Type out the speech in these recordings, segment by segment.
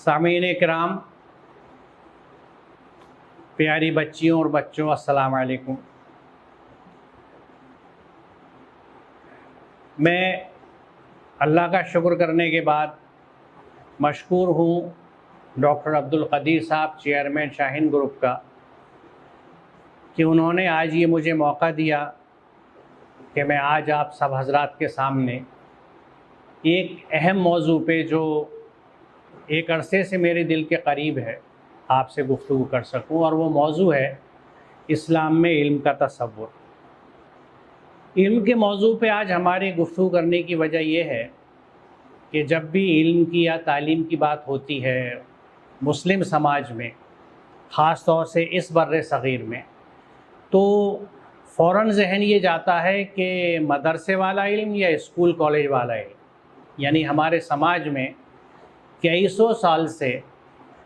سامعین کرام، پیاری بچیوں اور بچوں، السلام علیکم۔ میں اللہ کا شکر کرنے کے بعد مشکور ہوں ڈاکٹر عبدالقدیر صاحب، چیئرمین شاہین گروپ کا، کہ انہوں نے آج یہ مجھے موقع دیا کہ میں آج آپ سب حضرات کے سامنے ایک اہم موضوع پہ جو ایک عرصے سے میرے دل کے قریب ہے آپ سے گفتگو کر سکوں، اور وہ موضوع ہے اسلام میں علم کا تصور۔ علم کے موضوع پہ آج ہماری گفتگو کرنے کی وجہ یہ ہے کہ جب بھی علم کی یا تعلیم کی بات ہوتی ہے مسلم سماج میں، خاص طور سے اس بر صغیر میں، تو فوراً ذہن یہ جاتا ہے کہ مدرسے والا علم یا اسکول کالج والا علم۔ یعنی ہمارے سماج میں کئی سو سال سے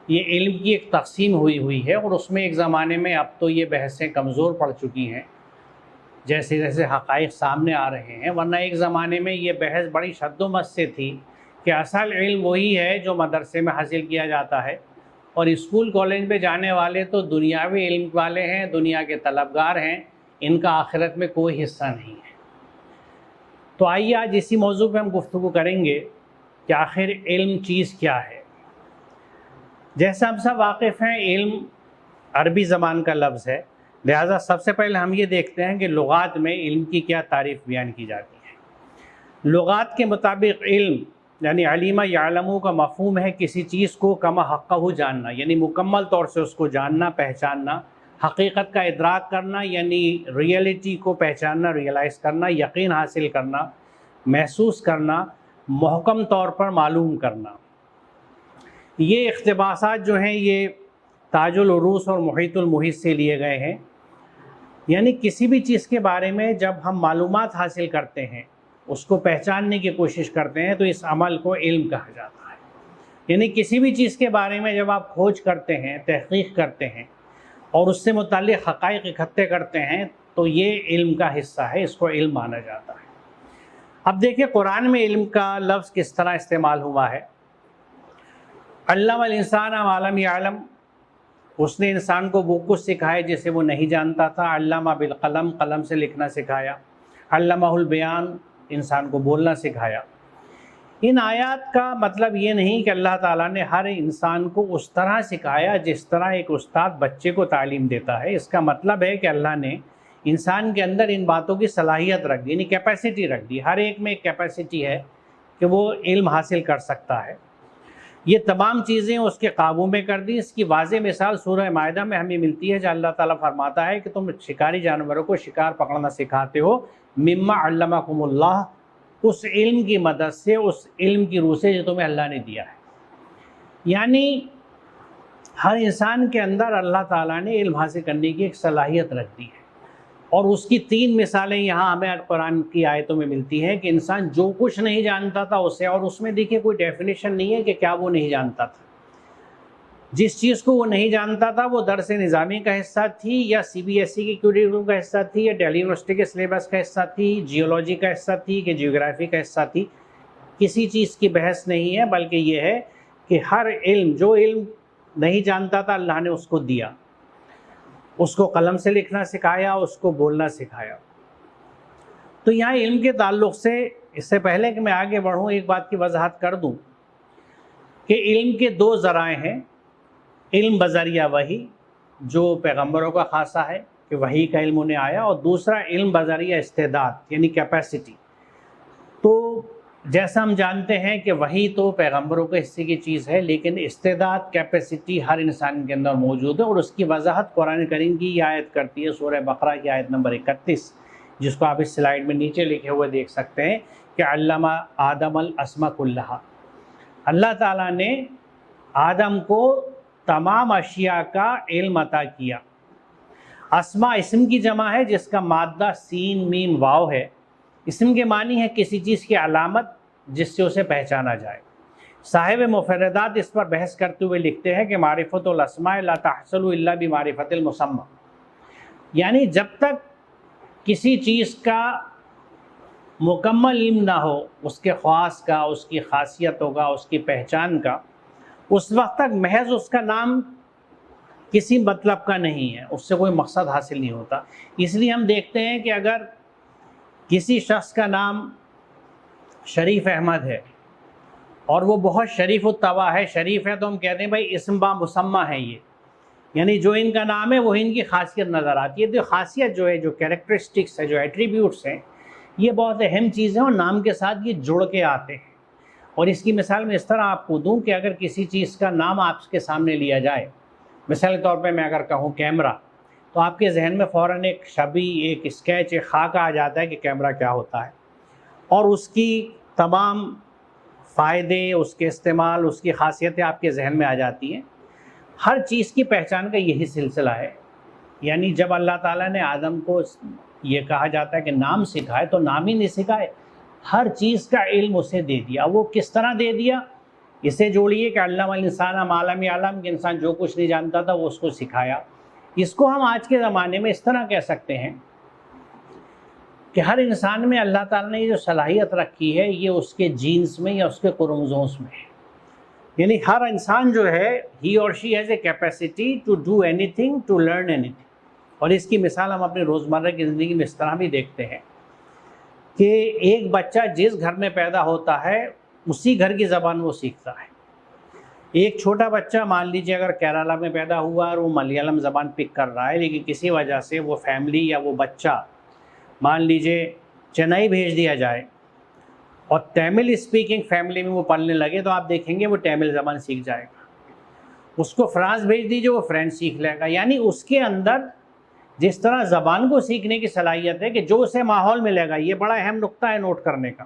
یہ علم کی ایک تقسیم ہوئی ہے، اور اس میں ایک زمانے میں، اب تو یہ بحثیں کمزور پڑ چکی ہیں جیسے جیسے حقائق سامنے آ رہے ہیں، ورنہ ایک زمانے میں یہ بحث بڑی شد و مت سے تھی کہ اصل علم وہی ہے جو مدرسے میں حاصل کیا جاتا ہے، اور اسکول کالج میں جانے والے تو دنیاوی علم والے ہیں، دنیا کے طلبگار ہیں، ان کا آخرت میں کوئی حصہ نہیں ہے۔ تو آئیے آج اسی موضوع پہ ہم گفتگو کریں گے کہ آخر علم چیز کیا ہے۔ جیسا ہم سب واقف ہیں، علم عربی زبان کا لفظ ہے، لہٰذا سب سے پہلے ہم یہ دیکھتے ہیں کہ لغات میں علم کی کیا تعریف بیان کی جاتی ہے۔ لغات کے مطابق علم یعنی علم یعلم کا مفہوم ہے کسی چیز کو کما حقہ جاننا، یعنی مکمل طور سے اس کو جاننا، پہچاننا، حقیقت کا ادراک کرنا، یعنی ریئلٹی کو پہچاننا، ریئلائز کرنا، یقین حاصل کرنا، محسوس کرنا، محکم طور پر معلوم کرنا۔ یہ اقتباسات جو ہیں یہ تاج العروس اور محیط المحیط سے لیے گئے ہیں۔ یعنی کسی بھی چیز کے بارے میں جب ہم معلومات حاصل کرتے ہیں، اس کو پہچاننے کی کوشش کرتے ہیں، تو اس عمل کو علم کہا جاتا ہے۔ یعنی کسی بھی چیز کے بارے میں جب آپ کھوج کرتے ہیں، تحقیق کرتے ہیں اور اس سے متعلق حقائق اکٹھے کرتے ہیں، تو یہ علم کا حصہ ہے، اس کو علم مانا جاتا ہے۔ اب دیکھیں قرآن میں علم کا لفظ کس طرح استعمال ہوا ہے۔ علم الانسان ما لم یعلم، اس نے انسان کو وہ کچھ سکھایا جسے وہ نہیں جانتا تھا۔ علم بالقلم، قلم سے لکھنا سکھایا۔ علمہ البیان، انسان کو بولنا سکھایا۔ ان آیات کا مطلب یہ نہیں کہ اللہ تعالیٰ نے ہر انسان کو اس طرح سکھایا جس طرح ایک استاد بچے کو تعلیم دیتا ہے۔ اس کا مطلب ہے کہ اللہ نے انسان کے اندر ان باتوں کی صلاحیت رکھ دی، یعنی کیپیسٹی رکھ دی۔ ہر ایک میں ایک کیپیسٹی ہے کہ وہ علم حاصل کر سکتا ہے۔ یہ تمام چیزیں اس کے قابو میں کر دی۔ اس کی واضح مثال سورہ مائدہ میں ہمیں ملتی ہے، جہاں اللہ تعالیٰ فرماتا ہے کہ تم شکاری جانوروں کو شکار پکڑنا سکھاتے ہو، مما علمکم اللہ، اس علم کی مدد سے، اس علم کی روح سے جو تمہیں اللہ نے دیا ہے۔ یعنی ہر انسان کے اندر اللہ تعالیٰ نے علم حاصل کرنے کی ایک صلاحیت رکھ دی ہے، اور اس کی تین مثالیں یہاں ہمیں قرآن کی آیتوں میں ملتی ہیں کہ انسان جو کچھ نہیں جانتا تھا اسے، اور اس میں دیکھیے کوئی ڈیفینیشن نہیں ہے کہ کیا وہ نہیں جانتا تھا۔ جس چیز کو وہ نہیں جانتا تھا وہ درس نظامی کا حصہ تھی، یا سی بی ایس ای کی کیریکولم کا حصہ تھی، یا دہلی یونیورسٹی کے سلیبس کا حصہ تھی، جیولوجی کا حصہ تھی کہ جیوگرافی کا حصہ تھی۔ کسی چیز کی بحث نہیں ہے، بلکہ یہ ہے کہ ہر علم، جو علم نہیں جانتا تھا اللہ نے اس کو دیا، اس کو قلم سے لکھنا سکھایا، اس کو بولنا سکھایا۔ تو یہاں علم کے تعلق سے، اس سے پہلے کہ میں آگے بڑھوں، ایک بات کی وضاحت کر دوں کہ علم کے دو ذرائع ہیں۔ علم بذریعہ وحی، جو پیغمبروں کا خاصہ ہے کہ وحی کا علم انہیں آیا، اور دوسرا علم بذریعہ استعداد یعنی کیپیسٹی۔ تو جیسا ہم جانتے ہیں کہ وحی تو پیغمبروں کے حصے کی چیز ہے، لیکن استعداد، کیپیسٹی ہر انسان کے اندر موجود ہے، اور اس کی وضاحت قرآن کریم کی یہ آیت کرتی ہے، سورہ بقرہ کی آیت نمبر 31، جس کو آپ اس سلائیڈ میں نیچے لکھے ہوئے دیکھ سکتے ہیں کہ علم آدم الاسماء کلھا، اللہ تعالیٰ نے آدم کو تمام اشیاء کا علم عطا کیا۔ اسماء اسم کی جمع ہے جس کا مادہ سین میم واو ہے۔ اسم کے معنی ہے کسی چیز کی علامت جس سے اسے پہچانا جائے۔ صاحب مفردات اس پر بحث کرتے ہوئے لکھتے ہیں کہ معرفت الاسماء لا تحصل الا بمعرفت المسمى، یعنی جب تک کسی چیز کا مکمل علم نہ ہو، اس کے خواص کا، اس کی خاصیتوں کا، اس کی پہچان کا، اس وقت تک محض اس کا نام کسی مطلب کا نہیں ہے، اس سے کوئی مقصد حاصل نہیں ہوتا۔ اس لیے ہم دیکھتے ہیں کہ اگر کسی شخص کا نام شریف احمد ہے اور وہ بہت شریف الطبع ہے، شریف ہے، تو ہم کہتے ہیں بھائی اسم با مسمہ ہے یہ، یعنی جو ان کا نام ہے وہ ان کی خاصیت نظر آتی ہے۔ تو خاصیت جو ہے، جو کیریکٹرسٹکس ہے، جو ایٹریبیوٹس ہیں، یہ بہت اہم چیزیں اور نام کے ساتھ یہ جڑ کے آتے ہیں۔ اور اس کی مثال میں اس طرح آپ کو دوں کہ اگر کسی چیز کا نام آپ کے سامنے لیا جائے، مثال کے طور پہ میں اگر کہوں کیمرہ، تو آپ کے ذہن میں فوراً ایک شبیہ، ایک اسکیچ، ایک خاکہ آ جاتا ہے کہ کیمرہ کیا ہوتا ہے، اور اس کی تمام فائدے، اس کے استعمال، اس کی خاصیتیں آپ کے ذہن میں آ جاتی ہیں۔ ہر چیز کی پہچان کا یہی سلسلہ ہے، یعنی جب اللہ تعالیٰ نے آدم کو یہ کہا جاتا ہے کہ نام سکھائے، تو نام ہی نہیں سکھائے، ہر چیز کا علم اسے دے دیا۔ وہ کس طرح دے دیا؟ اسے جوڑیے کہ علم الانسان ما لم یعلم، کہ انسان جو کچھ نہیں جانتا تھا وہ اس کو سکھایا۔ اس کو ہم آج کے زمانے میں اس طرح کہہ سکتے ہیں کہ ہر انسان میں اللہ تعالیٰ نے یہ جو صلاحیت رکھی ہے، یہ اس کے جینز میں یا اس کے کروموزومز میں ہے۔ یعنی ہر انسان جو ہے، ہی اور she has a capacity to do anything, to learn anything. اور اس کی مثال ہم اپنی روزمرہ کی زندگی میں اس طرح بھی دیکھتے ہیں کہ ایک بچہ جس گھر میں پیدا ہوتا ہے اسی گھر کی زبان وہ سیکھتا ہے۔ ایک چھوٹا بچہ مان لیجیے اگر کیرالہ میں پیدا ہوا اور وہ ملیالم زبان پک کر رہا ہے، لیکن کسی وجہ سے وہ فیملی یا وہ بچہ مان لیجیے چنئی بھیج دیا جائے اور تامل اسپیکنگ فیملی میں وہ پڑھنے لگے، تو آپ دیکھیں گے وہ تامل زبان سیکھ جائے گا۔ اس کو فرانس بھیج دیجیے، وہ فرینچ سیکھ لے گا۔ یعنی اس کے اندر جس طرح زبان کو سیکھنے کی صلاحیت ہے کہ جو اسے ماحول ملے گا، یہ بڑا اہم نقطہ ہے نوٹ کرنے کا،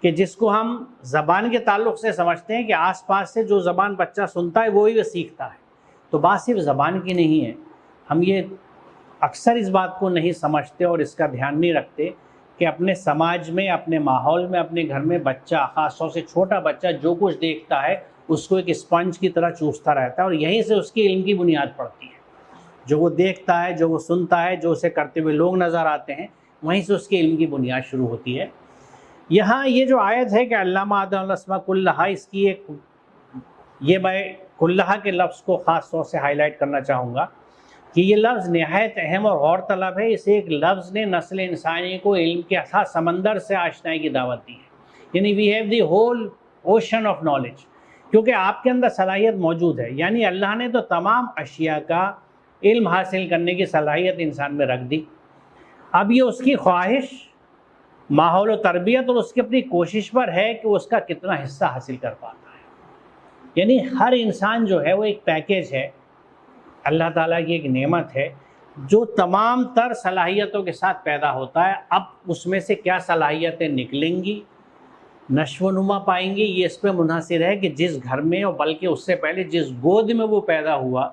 کہ جس کو ہم زبان کے تعلق سے سمجھتے ہیں کہ آس پاس سے جو زبان بچہ سنتا ہے وہی وہ سیکھتا ہے۔ تو بات صرف زبان کی نہیں ہے، ہم یہ اکثر اس بات کو نہیں سمجھتے اور اس کا دھیان نہیں رکھتے کہ اپنے سماج میں، اپنے ماحول میں، اپنے گھر میں بچہ، خاص طور سے چھوٹا بچہ، جو کچھ دیکھتا ہے اس کو ایک اسپنج کی طرح چوستا رہتا ہے، اور یہیں سے اس کی علم کی بنیاد پڑتی ہے۔ جو وہ دیکھتا ہے، جو وہ سنتا ہے، جو اسے کرتے ہوئے لوگ نظر آتے ہیں، وہیں سے اس کے علم کی بنیاد شروع ہوتی ہے۔ یہاں یہ جو آیت ہے کہ علامہ آدم الاسماء کلھا، اس کی ایک، یہ میں کلھا کے لفظ کو خاص طور سے ہائی لائٹ کرنا چاہوں گا کہ یہ لفظ نہایت اہم اور غور طلب ہے۔ اس ایک لفظ نے نسل انسانی کو علم کے اثاث سمندر سے آشنائی کی دعوت دی ہے، یعنی we have the whole ocean of knowledge, کیونکہ آپ کے اندر صلاحیت موجود ہے۔ یعنی اللہ نے تو تمام اشیاء کا علم حاصل کرنے کی صلاحیت انسان میں رکھ دی، اب یہ اس کی خواہش، ماحول و تربیت اور اس کی اپنی کوشش پر ہے کہ وہ اس کا کتنا حصہ حاصل کر پاتا ہے۔ یعنی ہر انسان جو ہے وہ ایک پیکیج ہے، اللہ تعالیٰ کی ایک نعمت ہے جو تمام تر صلاحیتوں کے ساتھ پیدا ہوتا ہے۔ اب اس میں سے کیا صلاحیتیں نکلیں گی، نشو و نما پائیں گی، یہ اس پہ منحصر ہے کہ جس گھر میں، اور بلکہ اس سے پہلے جس گود میں وہ پیدا ہوا،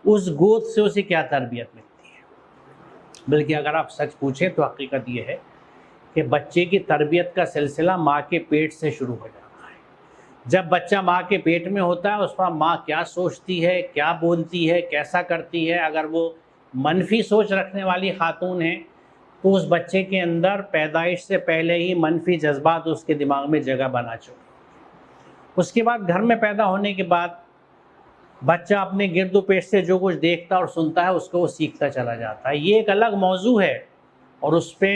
اس گود سے اسے کیا تربیت ملتی ہے۔ بلکہ اگر آپ سچ پوچھیں تو حقیقت یہ ہے کہ بچے کی تربیت کا سلسلہ ماں کے پیٹ سے شروع ہو جاتا ہے۔ جب بچہ ماں کے پیٹ میں ہوتا ہے، اس پر ماں کیا سوچتی ہے، کیا بولتی ہے، کیسا کرتی ہے، اگر وہ منفی سوچ رکھنے والی خاتون ہیں تو اس بچے کے اندر پیدائش سے پہلے ہی منفی جذبات اس کے دماغ میں جگہ بنا چکے۔ اس کے بعد گھر میں پیدا ہونے کے بعد بچہ اپنے گرد و پیش سے جو کچھ دیکھتا اور سنتا ہے اس کو وہ سیکھتا چلا جاتا ہے۔ یہ ایک الگ موضوع ہے اور اس پہ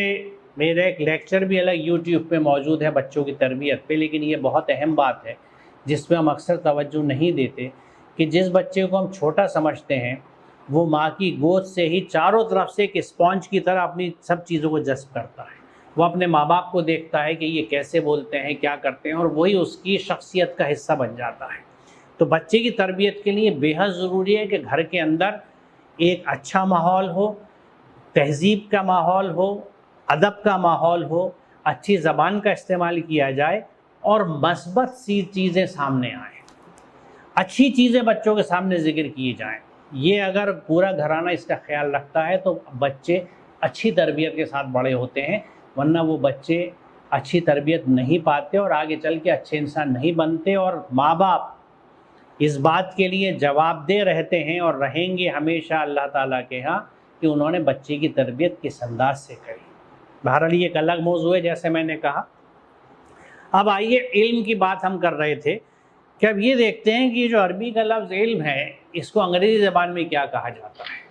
میرا ایک لیکچر بھی الگ یوٹیوب پہ موجود ہے بچوں کی تربیت پہ، لیکن یہ بہت اہم بات ہے جس پہ ہم اکثر توجہ نہیں دیتے کہ جس بچے کو ہم چھوٹا سمجھتے ہیں وہ ماں کی گود سے ہی چاروں طرف سے ایک اسپونج کی طرح اپنی سب چیزوں کو جذب کرتا ہے۔ وہ اپنے ماں باپ کو دیکھتا ہے کہ یہ کیسے بولتے ہیں، کیا کرتے ہیں، اور وہی اس کی شخصیت کا حصہ بن جاتا ہے۔ تو بچے کی تربیت کے لیے بے حد ضروری ہے کہ گھر کے اندر ایک اچھا ماحول ہو، تہذیب کا ماحول ہو، ادب کا ماحول ہو، اچھی زبان کا استعمال کیا جائے اور مثبت سی چیزیں سامنے آئیں، اچھی چیزیں بچوں کے سامنے ذکر کی جائیں۔ یہ اگر پورا گھرانہ اس کا خیال رکھتا ہے تو بچے اچھی تربیت کے ساتھ بڑے ہوتے ہیں، ورنہ وہ بچے اچھی تربیت نہیں پاتے اور آگے چل کے اچھے انسان نہیں بنتے، اور ماں باپ اس بات کے لیے جواب دہ رہتے ہیں اور رہیں گے ہمیشہ اللہ تعالیٰ کے ہاں کہ انہوں نے بچے کی تربیت کس انداز سے کری۔ بہرحال یہ ایک الگ موضوع ہے جیسے میں نے کہا۔ اب آئیے، علم کی بات ہم کر رہے تھے کہ اب یہ دیکھتے ہیں کہ یہ جو عربی کا لفظ علم ہے اس کو انگریزی زبان میں کیا کہا جاتا ہے۔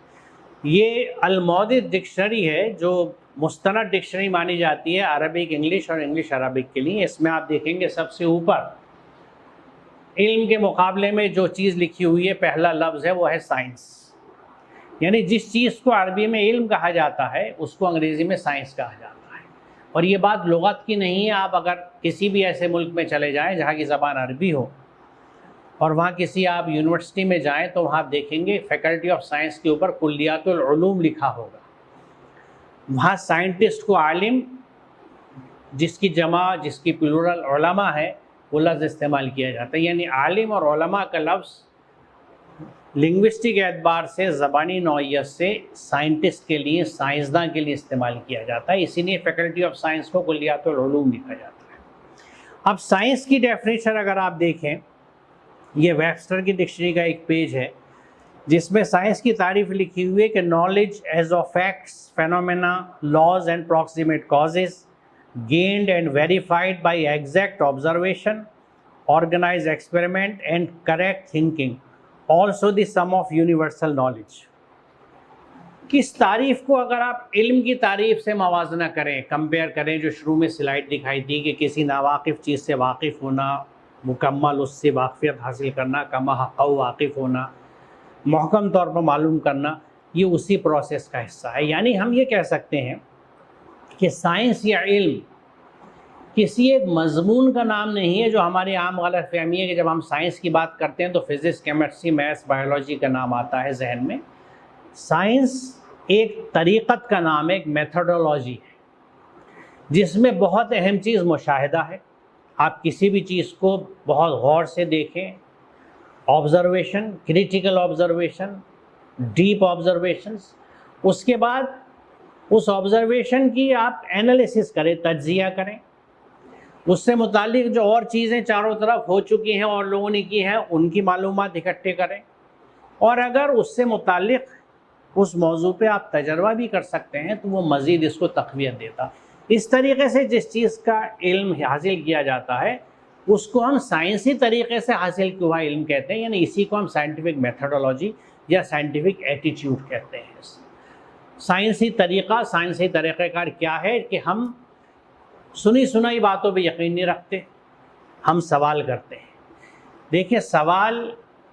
یہ الموجد ڈکشنری ہے جو مستند ڈکشنری مانی جاتی ہے عربک انگلش اور انگلش عربک کے لیے۔ اس میں آپ دیکھیں گے سب سے اوپر علم کے مقابلے میں جو چیز لکھی ہوئی ہے پہلا لفظ ہے وہ ہے سائنس، یعنی جس چیز کو عربی میں علم کہا جاتا ہے اس کو انگریزی میں سائنس کہا جاتا ہے۔ اور یہ بات لغت کی نہیں ہے، آپ اگر کسی بھی ایسے ملک میں چلے جائیں جہاں کی زبان عربی ہو اور وہاں کسی آپ یونیورسٹی میں جائیں تو وہاں آپ دیکھیں گے فیکلٹی آف سائنس کے اوپر کلیات العلوم لکھا ہوگا۔ وہاں سائنٹسٹ کو عالم، جس کی جمع جس کی پلورل علماء ہے، وہ لفظ استعمال کیا جاتا ہے، یعنی عالم اور علماء کا لفظ لنگوسٹک اعتبار سے زبانی نوعیت سے سائنٹسٹ کے لیے، سائنسداں کے لیے استعمال کیا جاتا ہے، اسی لیے فیکلٹی آف سائنس کو کلیات العلوم لکھا جاتا ہے۔ اب سائنس کی ڈیفینیشن اگر آپ دیکھیں، یہ ویبسٹر کی ڈکشنری کا ایک پیج ہے جس میں سائنس کی تعریف لکھی ہوئی ہے کہ knowledge is of facts, phenomena, laws and proximate causes gained and verified by exact observation, organized experiment and correct thinking, also the sum of universal knowledge۔ کس تعریف کو اگر آپ علم کی تعریف سے موازنہ کریں، کمپیئر کریں، جو شروع میں سلائڈ دکھائی تھی کہ کسی ناواقف چیز سے واقف ہونا، مکمل اس سے واقفیت حاصل کرنا، کما حق واقف ہونا، محکم طور پر معلوم کرنا، یہ اسی پروسیس کا حصہ ہے۔ یعنی ہم یہ کہہ سکتے ہیں کہ سائنس یا علم کسی ایک مضمون کا نام نہیں ہے جو ہماری عام غلط فہمی ہے کہ جب ہم سائنس کی بات کرتے ہیں تو فزکس، کیمسٹری، میتھس، بایولوجی کا نام آتا ہے ذہن میں۔ سائنس ایک طریقت کا نام ہے، ایک میتھڈولوجی ہے جس میں بہت اہم چیز مشاہدہ ہے۔ آپ کسی بھی چیز کو بہت غور سے دیکھیں، observation, critical observation, deep observations, اس کے بعد اس آبزرویشن کی آپ انالیسس کریں، تجزیہ کریں، اس سے متعلق جو اور چیزیں چاروں طرف ہو چکی ہیں اور لوگوں نے کی ہیں ان کی معلومات اکٹھے کریں، اور اگر اس سے متعلق اس موضوع پہ آپ تجربہ بھی کر سکتے ہیں تو وہ مزید اس کو تقویت دیتا۔ اس طریقے سے جس چیز کا علم حاصل کیا جاتا ہے اس کو ہم سائنسی طریقے سے حاصل کیا ہوا علم کہتے ہیں، یعنی اسی کو ہم سائنٹیفک میتھڈولوجی یا سائنٹیفک ایٹیٹیوڈ کہتے ہیں۔ سائنسی طریقہ، سائنسی طریقہ کار کیا ہے کہ ہم سنی سنائی باتوں پہ یقین نہیں رکھتے، ہم سوال کرتے ہیں۔ دیکھیں، سوال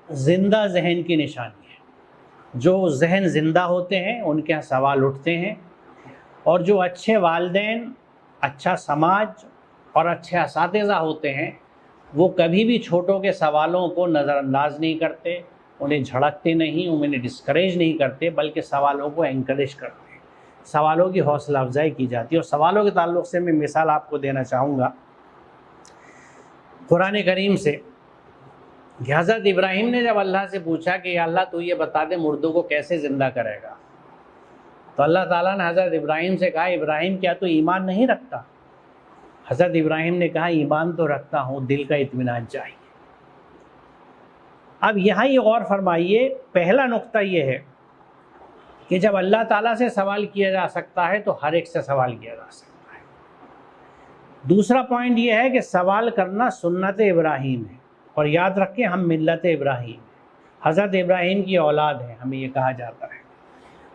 زندہ ذہن کی نشانی ہے۔ جو ذہن زندہ ہوتے ہیں ان کے یہاں سوال اٹھتے ہیں، اور جو اچھے والدین، اچھا سماج اور اچھے اساتذہ ہوتے ہیں وہ کبھی بھی چھوٹوں کے سوالوں کو نظر انداز نہیں کرتے، انہیں جھڑکتے نہیں، انہیں ڈسکریج نہیں کرتے، بلکہ سوالوں کو انکریج کرتے ہیں، سوالوں کی حوصلہ افزائی کی جاتی ہے۔ اور سوالوں کے تعلق سے میں مثال آپ کو دینا چاہوں گا قرآن کریم سے، کہ حضرت ابراہیم نے جب اللہ سے پوچھا کہ یا اللہ تو یہ بتا دے مردوں کو کیسے زندہ کرے گا، تو اللہ تعالیٰ نے حضرت ابراہیم سے کہا ابراہیم کیا تو ایمان نہیں رکھتا؟ حضرت ابراہیم نے کہا ایمان تو رکھتا ہوں، دل کا اطمینان چاہیے۔ اب یہاں یہ غور فرمائیے، پہلا نقطہ یہ ہے کہ جب اللہ تعالیٰ سے سوال کیا جا سکتا ہے تو ہر ایک سے سوال کیا جا سکتا ہے۔ دوسرا پوائنٹ یہ ہے کہ سوال کرنا سنت ابراہیم ہے، اور یاد رکھیں ہم ملت ابراہیم ہیں، حضرت ابراہیم کی اولاد ہیں، ہمیں یہ کہا جاتا ہے،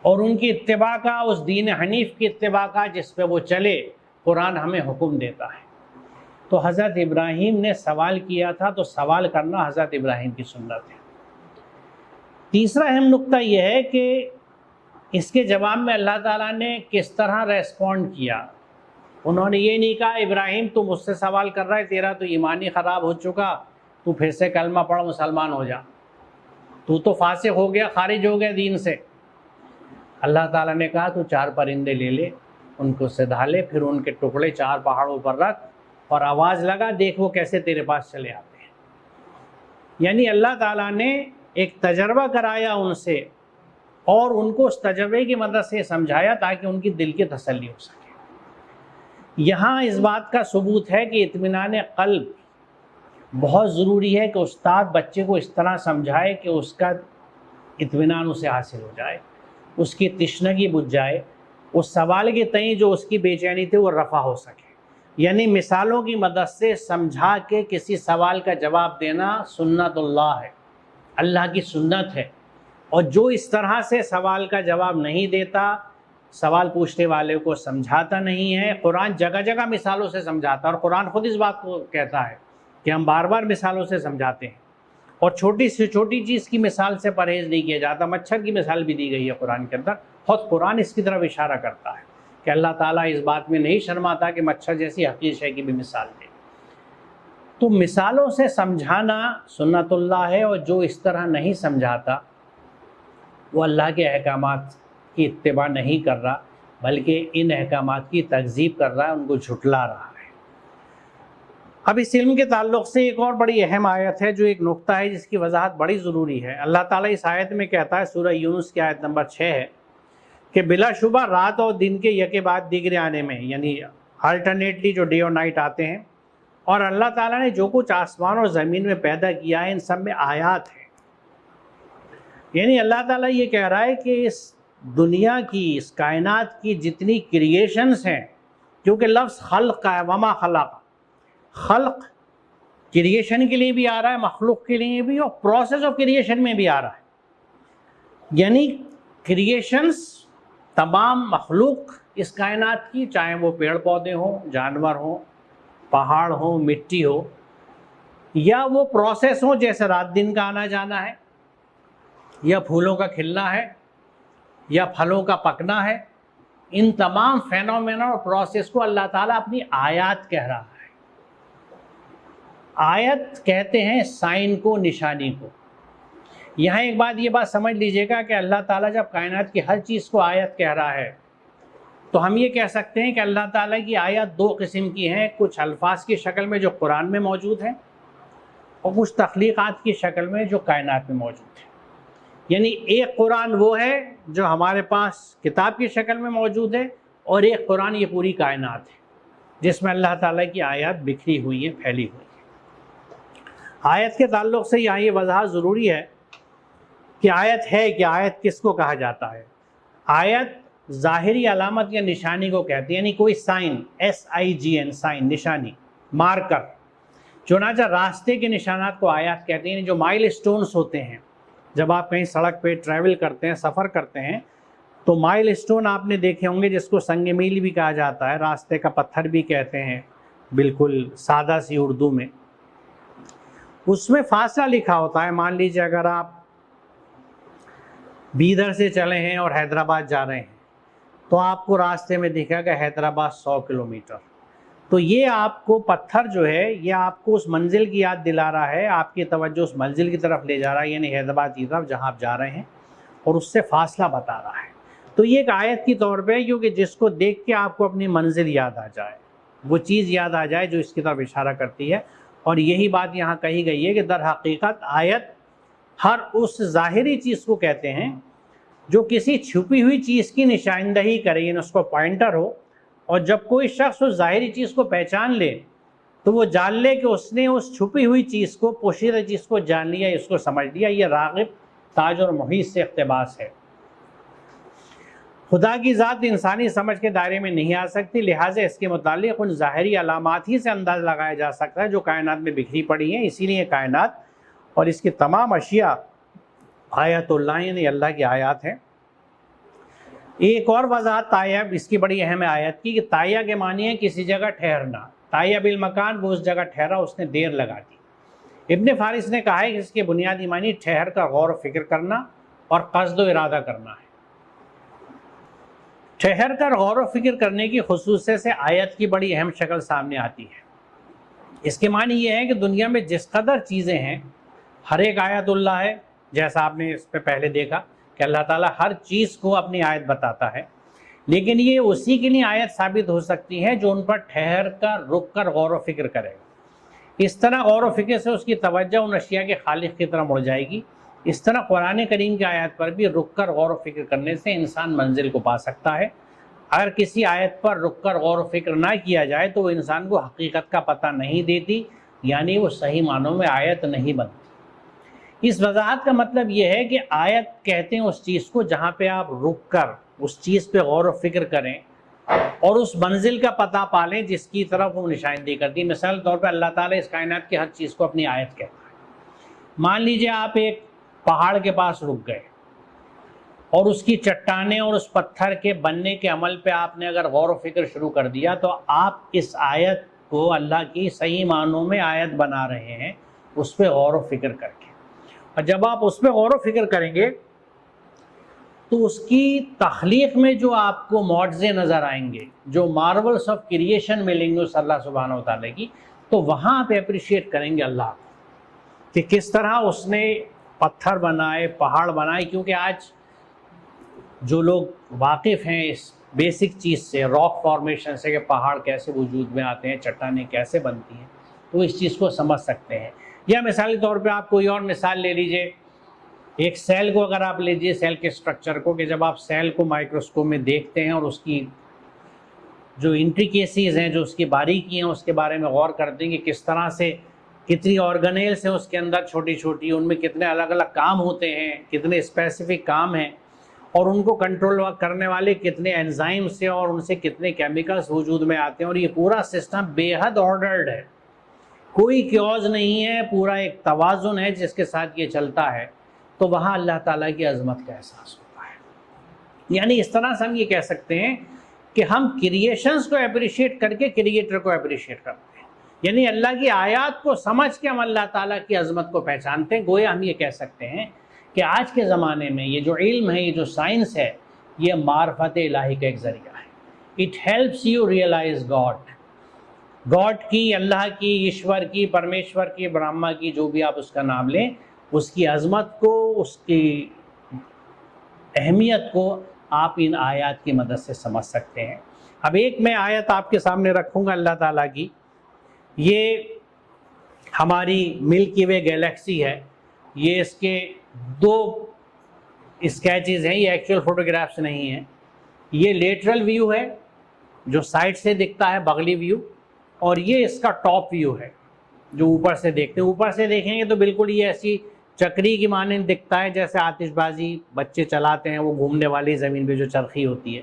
اور ان کی اتباع کا، اس دین حنیف کی اتباع کا جس پہ وہ چلے قرآن ہمیں حکم دیتا ہے۔ تو حضرت ابراہیم نے سوال کیا تھا تو سوال کرنا حضرت ابراہیم کی سنت ہے۔ تیسرا اہم نقطہ یہ ہے کہ اس کے جواب میں اللہ تعالیٰ نے کس طرح ریسپونڈ کیا۔ انہوں نے یہ نہیں کہا ابراہیم تو مجھ سے سوال کر رہا ہے، تیرا تو ایمان ہی خراب ہو چکا، تو پھر سے کلمہ پڑھ مسلمان ہو جا، تو فاسق ہو گیا، خارج ہو گیا دین سے۔ اللہ تعالیٰ نے کہا تو 4 پرندے لے لے، ان کو سدھا لے، پھر ان کے ٹکڑے 4 پہاڑوں پر رکھ اور آواز لگا، دیکھ وہ کیسے تیرے پاس چلے آتے ہیں۔ یعنی اللہ تعالیٰ نے ایک تجربہ کرایا ان سے، اور ان کو اس تجربے کی مدد سے سمجھایا تاکہ ان کی دل کی تسلی ہو سکے۔ یہاں اس بات کا ثبوت ہے کہ اطمینان قلب بہت ضروری ہے کہ استاد بچے کو اس طرح سمجھائے کہ اس کا اطمینان اسے حاصل ہو جائے، اس کی تشنگی بجھ جائے، اس سوال کے تئیں جو اس کی بے چینی تھی وہ رفع ہو سکے۔ یعنی مثالوں کی مدد سے سمجھا کے کسی سوال کا جواب دینا سنت اللہ ہے، اللہ کی سنت ہے۔ اور جو اس طرح سے سوال کا جواب نہیں دیتا، سوال پوچھنے والے کو سمجھاتا نہیں ہے، قرآن جگہ جگہ مثالوں سے سمجھاتا ہے، اور قرآن خود اس بات کو کہتا ہے کہ ہم بار بار مثالوں سے سمجھاتے ہیں، اور چھوٹی سے چھوٹی چیز کی مثال سے پرہیز نہیں کیا جاتا۔ مچھر کی مثال بھی دی گئی ہے قرآن کے اندر، خود قرآن اس کی طرف اشارہ کرتا ہے کہ اللہ تعالیٰ اس بات میں نہیں شرماتا کہ مچھر جیسی حقیر شے کی بھی مثال دے۔ تو مثالوں سے سمجھانا سنت اللہ ہے، اور جو اس طرح نہیں سمجھاتا وہ اللہ کے احکامات کی اتباع نہیں کر رہا، بلکہ ان احکامات کی تکذیب کر رہا ہے، ان کو جھٹلا رہا ہے۔ اب اس علم کے تعلق سے ایک اور بڑی اہم آیت ہے جو ایک نقطہ ہے جس کی وضاحت بڑی ضروری ہے۔ اللہ تعالیٰ اس آیت میں کہتا ہے، سورہ یونس کی آیت نمبر 6 ہے کہ بلا شبہ رات اور دن کے یکے بعد دیگرے آنے میں، یعنی الٹرنیٹلی جو ڈے اور نائٹ آتے ہیں، اور اللہ تعالیٰ نے جو کچھ آسمان اور زمین میں پیدا کیا ہے ان سب میں آیات ہیں۔ یعنی اللہ تعالیٰ یہ کہہ رہا ہے کہ اس دنیا کی، اس کائنات کی جتنی کریشنز ہیں، کیونکہ لفظ خلق کا ہے، وما خلق، خلق کریشن کے لیے بھی آ رہا ہے، مخلوق کے لیے بھی، اور پروسیس آف کریشن میں بھی آ رہا ہے۔ یعنی کریشنز، تمام مخلوق اس کائنات کی، چاہے وہ پیڑ پودے ہوں، جانور ہوں، پہاڑ ہوں، مٹی ہو، یا وہ پروسیس ہوں جیسے رات دن کا آنا جانا ہے، یا پھولوں کا کھلنا ہے، یا پھلوں کا پکنا ہے، ان تمام فینومینا اور پروسیس کو اللہ تعالیٰ اپنی آیات کہہ رہا ہے۔ آیت کہتے ہیں سائن کو، نشانی کو۔ یہاں ایک بات، یہ بات سمجھ لیجئے گا کہ اللہ تعالیٰ جب کائنات کی ہر چیز کو آیت کہہ رہا ہے تو ہم یہ کہہ سکتے ہیں کہ اللہ تعالیٰ کی آیت دو قسم کی ہیں، کچھ الفاظ کی شکل میں جو قرآن میں موجود ہیں، اور کچھ تخلیقات کی شکل میں جو کائنات میں موجود ہیں۔ یعنی ایک قرآن وہ ہے جو ہمارے پاس کتاب کی شکل میں موجود ہے، اور ایک قرآن یہ پوری کائنات ہے جس میں اللہ تعالیٰ کی آیات بکھری ہوئی ہیں، پھیلی ہوئی ہیں۔ آیت کے تعلق سے یہاں یہ وضاحت ضروری ہے کہ آیت ہے کہ آیت کس کو کہا جاتا ہے۔ آیت ظاہری علامت یا نشانی کو کہتے ہیں، یعنی کوئی سائن، SIGN، سائن، نشانی، مارکر۔ چنانچہ راستے کے نشانات کو آیات کہتے ہیں، یعنی جو مائل سٹونز ہوتے ہیں۔ جب آپ کہیں سڑک پہ ٹریول کرتے ہیں، سفر کرتے ہیں، تو مائل سٹون آپ نے دیکھے ہوں گے، جس کو سنگ میل بھی کہا جاتا ہے، راستے کا پتھر بھی کہتے ہیں، بالکل سادہ سی اردو میں۔ اس میں فاصلہ لکھا ہوتا ہے۔ مان لیجیے اگر آپ بیدر سے چلے ہیں اور حیدرآباد جا رہے ہیں تو آپ کو راستے میں دکھا کہ حیدرآباد 100 کلومیٹر، تو یہ آپ کو پتھر جو ہے یہ آپ کو اس منزل کی یاد دلا رہا ہے، آپ کی توجہ اس منزل کی طرف لے جا رہا ہے، یعنی حیدرآباد کی طرف جہاں آپ جا رہے ہیں، اور اس سے فاصلہ بتا رہا ہے۔ تو یہ ایک آیت کی طور پہ، کیونکہ جس کو دیکھ کے آپ کو اپنی منزل یاد آ جائے، وہ چیز یاد آ جائے جو اس کی طرف اشارہ کرتی ہے۔ اور یہی بات یہاں کہی گئی ہے کہ در حقیقت آیت ہر اس ظاہری چیز کو کہتے ہیں جو کسی چھپی ہوئی چیز کی نشاندہی کرے، یعنی اس کو پوائنٹر ہو، اور جب کوئی شخص اس ظاہری چیز کو پہچان لے تو وہ جان لے کہ اس نے اس چھپی ہوئی چیز کو، پوشیدہ چیز کو جان لیا، اس کو سمجھ لیا۔ یہ راغب، تاج اور محیط سے اقتباس ہے۔ خدا کی ذات انسانی سمجھ کے دائرے میں نہیں آ سکتی، لہٰذا اس کے متعلق ان ظاہری علامات ہی سے انداز لگایا جا سکتا ہے جو کائنات میں بکھری پڑی ہیں۔ اسی لیے کائنات اور اس کی تمام اشیاء آیات اللہ، یعنی اللہ کی آیات ہیں۔ ایک اور وضاحت تائیہ، اس کی بڑی اہم ہے آیت کی، کہ تائیہ کے معنی ہے کسی جگہ ٹھہرنا۔ تائیہ بالمکان، وہ اس جگہ ٹھہرا، اس نے دیر لگا دی۔ ابن فارس نے کہا ہے کہ اس کے بنیادی معنی ٹھہر کر غور و فکر کرنا اور قصد و ارادہ کرنا ہے۔ ٹھہر کر غور و فکر کرنے کی خصوصیت سے آیت کی بڑی اہم شکل سامنے آتی ہے۔ اس کے معنی یہ ہے کہ دنیا میں جس قدر چیزیں ہیں، ہر ایک آیت اللہ ہے، جیسا آپ نے اس پہ پہلے دیکھا کہ اللہ تعالیٰ ہر چیز کو اپنی آیت بتاتا ہے، لیکن یہ اسی کے لیے آیت ثابت ہو سکتی ہے جو ان پر ٹھہر کر، رک کر غور و فکر کرے گا۔ اس طرح غور و فکر سے اس کی توجہ ان اشیاء کے خالق کی طرف مڑ جائے گی۔ اس طرح قرآن کریم کی آیت پر بھی رک کر غور و فکر کرنے سے انسان منزل کو پا سکتا ہے۔ اگر کسی آیت پر رک کر غور و فکر نہ کیا جائے تو وہ انسان کو حقیقت کا پتہ نہیں دیتی، یعنی وہ صحیح معنوں میں آیت نہیں بنتی۔ اس وضاحت کا مطلب یہ ہے کہ آیت کہتے ہیں اس چیز کو جہاں پہ آپ رک کر اس چیز پہ غور و فکر کریں، اور اس منزل کا پتہ پالیں جس کی طرف وہ نشاندہی کرتی ہے۔ مثال طور پہ اللہ تعالیٰ اس کائنات کی ہر چیز کو اپنی آیت کہتا ہے۔ مان لیجئے آپ ایک پہاڑ کے پاس رک گئے اور اس کی چٹانیں اور اس پتھر کے بننے کے عمل پہ آپ نے اگر غور و فکر شروع کر دیا تو آپ اس آیت کو اللہ کی صحیح معنوں میں آیت بنا رہے ہیں، اس پہ غور و فکر کر کے۔ اور جب آپ اس پہ غور و فکر کریں گے تو اس کی تخلیق میں جو آپ کو معجزے نظر آئیں گے، جو مارولس آف کریشن ملیں گے اس اللہ سبحانہ و تعالیٰ کی، تو وہاں آپ اپریشیٹ کریں گے اللہ کو کہ کس طرح اس نے پتھر بنائے، پہاڑ بنائے۔ کیونکہ آج جو لوگ واقف ہیں اس بیسک چیز سے، راک فارمیشن سے، کہ پہاڑ کیسے وجود میں آتے ہیں، چٹانیں کیسے بنتی ہیں، تو اس چیز کو سمجھ سکتے ہیں۔ یا مثالی طور پہ آپ کوئی اور مثال لے لیجئے، ایک سیل کو اگر آپ لیجئے، سیل کے سٹرکچر کو، کہ جب آپ سیل کو مائکروسکوپ میں دیکھتے ہیں اور اس کی جو انٹریکیسیز ہیں، جو اس کی باریکیاں ہیں، اس کے بارے میں غور کرتے ہیں کہ کس طرح سے کتنی آرگنیلس ہیں اس کے اندر چھوٹی چھوٹی، ان میں کتنے الگ الگ کام ہوتے ہیں، کتنے اسپیسیفک کام ہیں، اور ان کو کنٹرول کرنے والے کتنے انزائمز ہیں، اور ان سے کتنے کیمیکلز وجود میں آتے ہیں، اور یہ پورا سسٹم بے حد آرڈرڈ ہے، کوئی کیوز نہیں ہے، پورا ایک توازن ہے جس کے ساتھ یہ چلتا ہے، تو وہاں اللہ تعالیٰ کی عظمت کا احساس ہوتا ہے۔ یعنی اس طرح سے ہم یہ کہہ سکتے ہیں کہ ہم کریشنز کو اپریشیٹ کر کے کریٹر کو اپریشیٹ کرتے ہیں، یعنی اللہ کی آیات کو سمجھ کے ہم اللہ تعالیٰ کی عظمت کو پہچانتے ہیں۔ گویا ہم یہ کہہ سکتے ہیں کہ آج کے زمانے میں یہ جو علم ہے، یہ جو سائنس ہے، یہ معرفت الہی کا ایک ذریعہ ہے۔ It helps you realize God کی، اللہ کی، ایشور کی، پرمیشور کی، برہما کی، جو بھی آپ اس کا نام لیں، اس کی عظمت کو، اس کی اہمیت کو آپ ان آیات کی مدد سے سمجھ سکتے ہیں۔ اب ایک میں آیت آپ کے سامنے رکھوں گا اللہ تعالیٰ کی، یہ ہماری ملکی وے گیلیکسی ہے، یہ اس کے دو اسکیچز ہیں، یہ ایکچوئل فوٹوگرافس نہیں ہیں۔ یہ لیٹرل ویو ہے جو سائڈ سے دکھتا ہے، بغلی ویو، اور یہ اس کا ٹاپ ویو ہے جو اوپر سے دیکھتے ہیں۔ اوپر سے دیکھیں گے تو بالکل یہ ایسی چکری کی مانند دکھتا ہے، جیسے آتش بازی بچے چلاتے ہیں، وہ گھومنے والی زمین پہ جو چرخی ہوتی ہے۔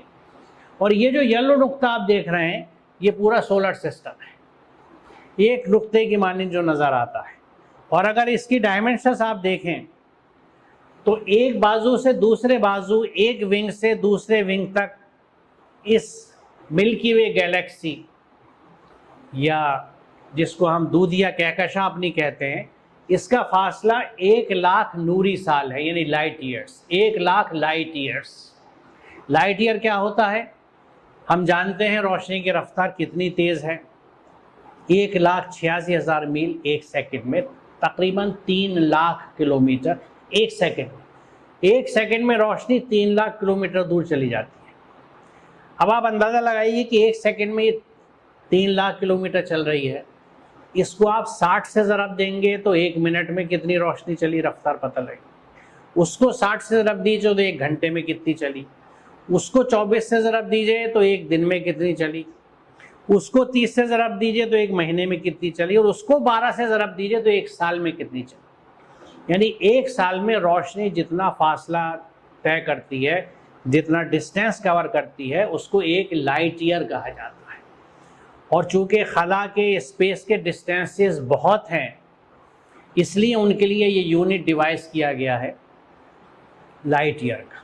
اور یہ جو یلو نقطہ آپ دیکھ رہے ہیں، یہ پورا سولر سسٹم ہے، ایک نقطے کی مانند جو نظر آتا ہے۔ اور اگر اس کی ڈائمنشنز آپ دیکھیں تو ایک بازو سے دوسرے بازو، ایک ونگ سے دوسرے ونگ تک، اس ملکی وے گیلیکسی، یا جس کو ہم دودھیا کہکشاں اپنی کہتے ہیں، اس کا فاصلہ 1,00,000 نوری سال ہے، یعنی light years, 1,00,000 light years. Light year کیا ہوتا ہے؟ ہم جانتے ہیں روشنی کی رفتار کتنی تیز ہے، 1,86,000 میل ایک سیکنڈ میں، تقریباً 3,00,000 کلومیٹر ایک سیکنڈ میں۔ ایک سیکنڈ میں روشنی 3,00,000 کلومیٹر دور چلی جاتی ہے۔ اب آپ اندازہ لگائیے کہ ایک سیکنڈ میں 3,00,000 کلومیٹر چل رہی ہے، اس کو آپ 60 سے ضرب دیں گے تو ایک منٹ میں کتنی روشنی چلی، رفتار پتہ لگے گی۔ اس کو 60 سے ضرب دیجیے تو ایک گھنٹے میں کتنی چلی، اس کو 24 سے ضرب دیجیے تو ایک دن میں کتنی چلی، اس کو 30 سے ضرب دیجیے تو ایک مہینے میں کتنی چلی، اور اس کو 12 سے ضرب دیجیے تو ایک سال میں کتنی چلی۔ یعنی ایک سال میں روشنی جتنا فاصلہ طے کرتی ہے، جتنا ڈسٹینس کور کرتی ہے، اس کو ایک لائٹ ایئر کہا جاتا ہے۔ اور چونکہ خلا کے اسپیس کے ڈسٹینسز بہت ہیں، اس لیے ان کے لیے یہ یونٹ ڈیوائس کیا گیا ہے لائٹ ایئر کا۔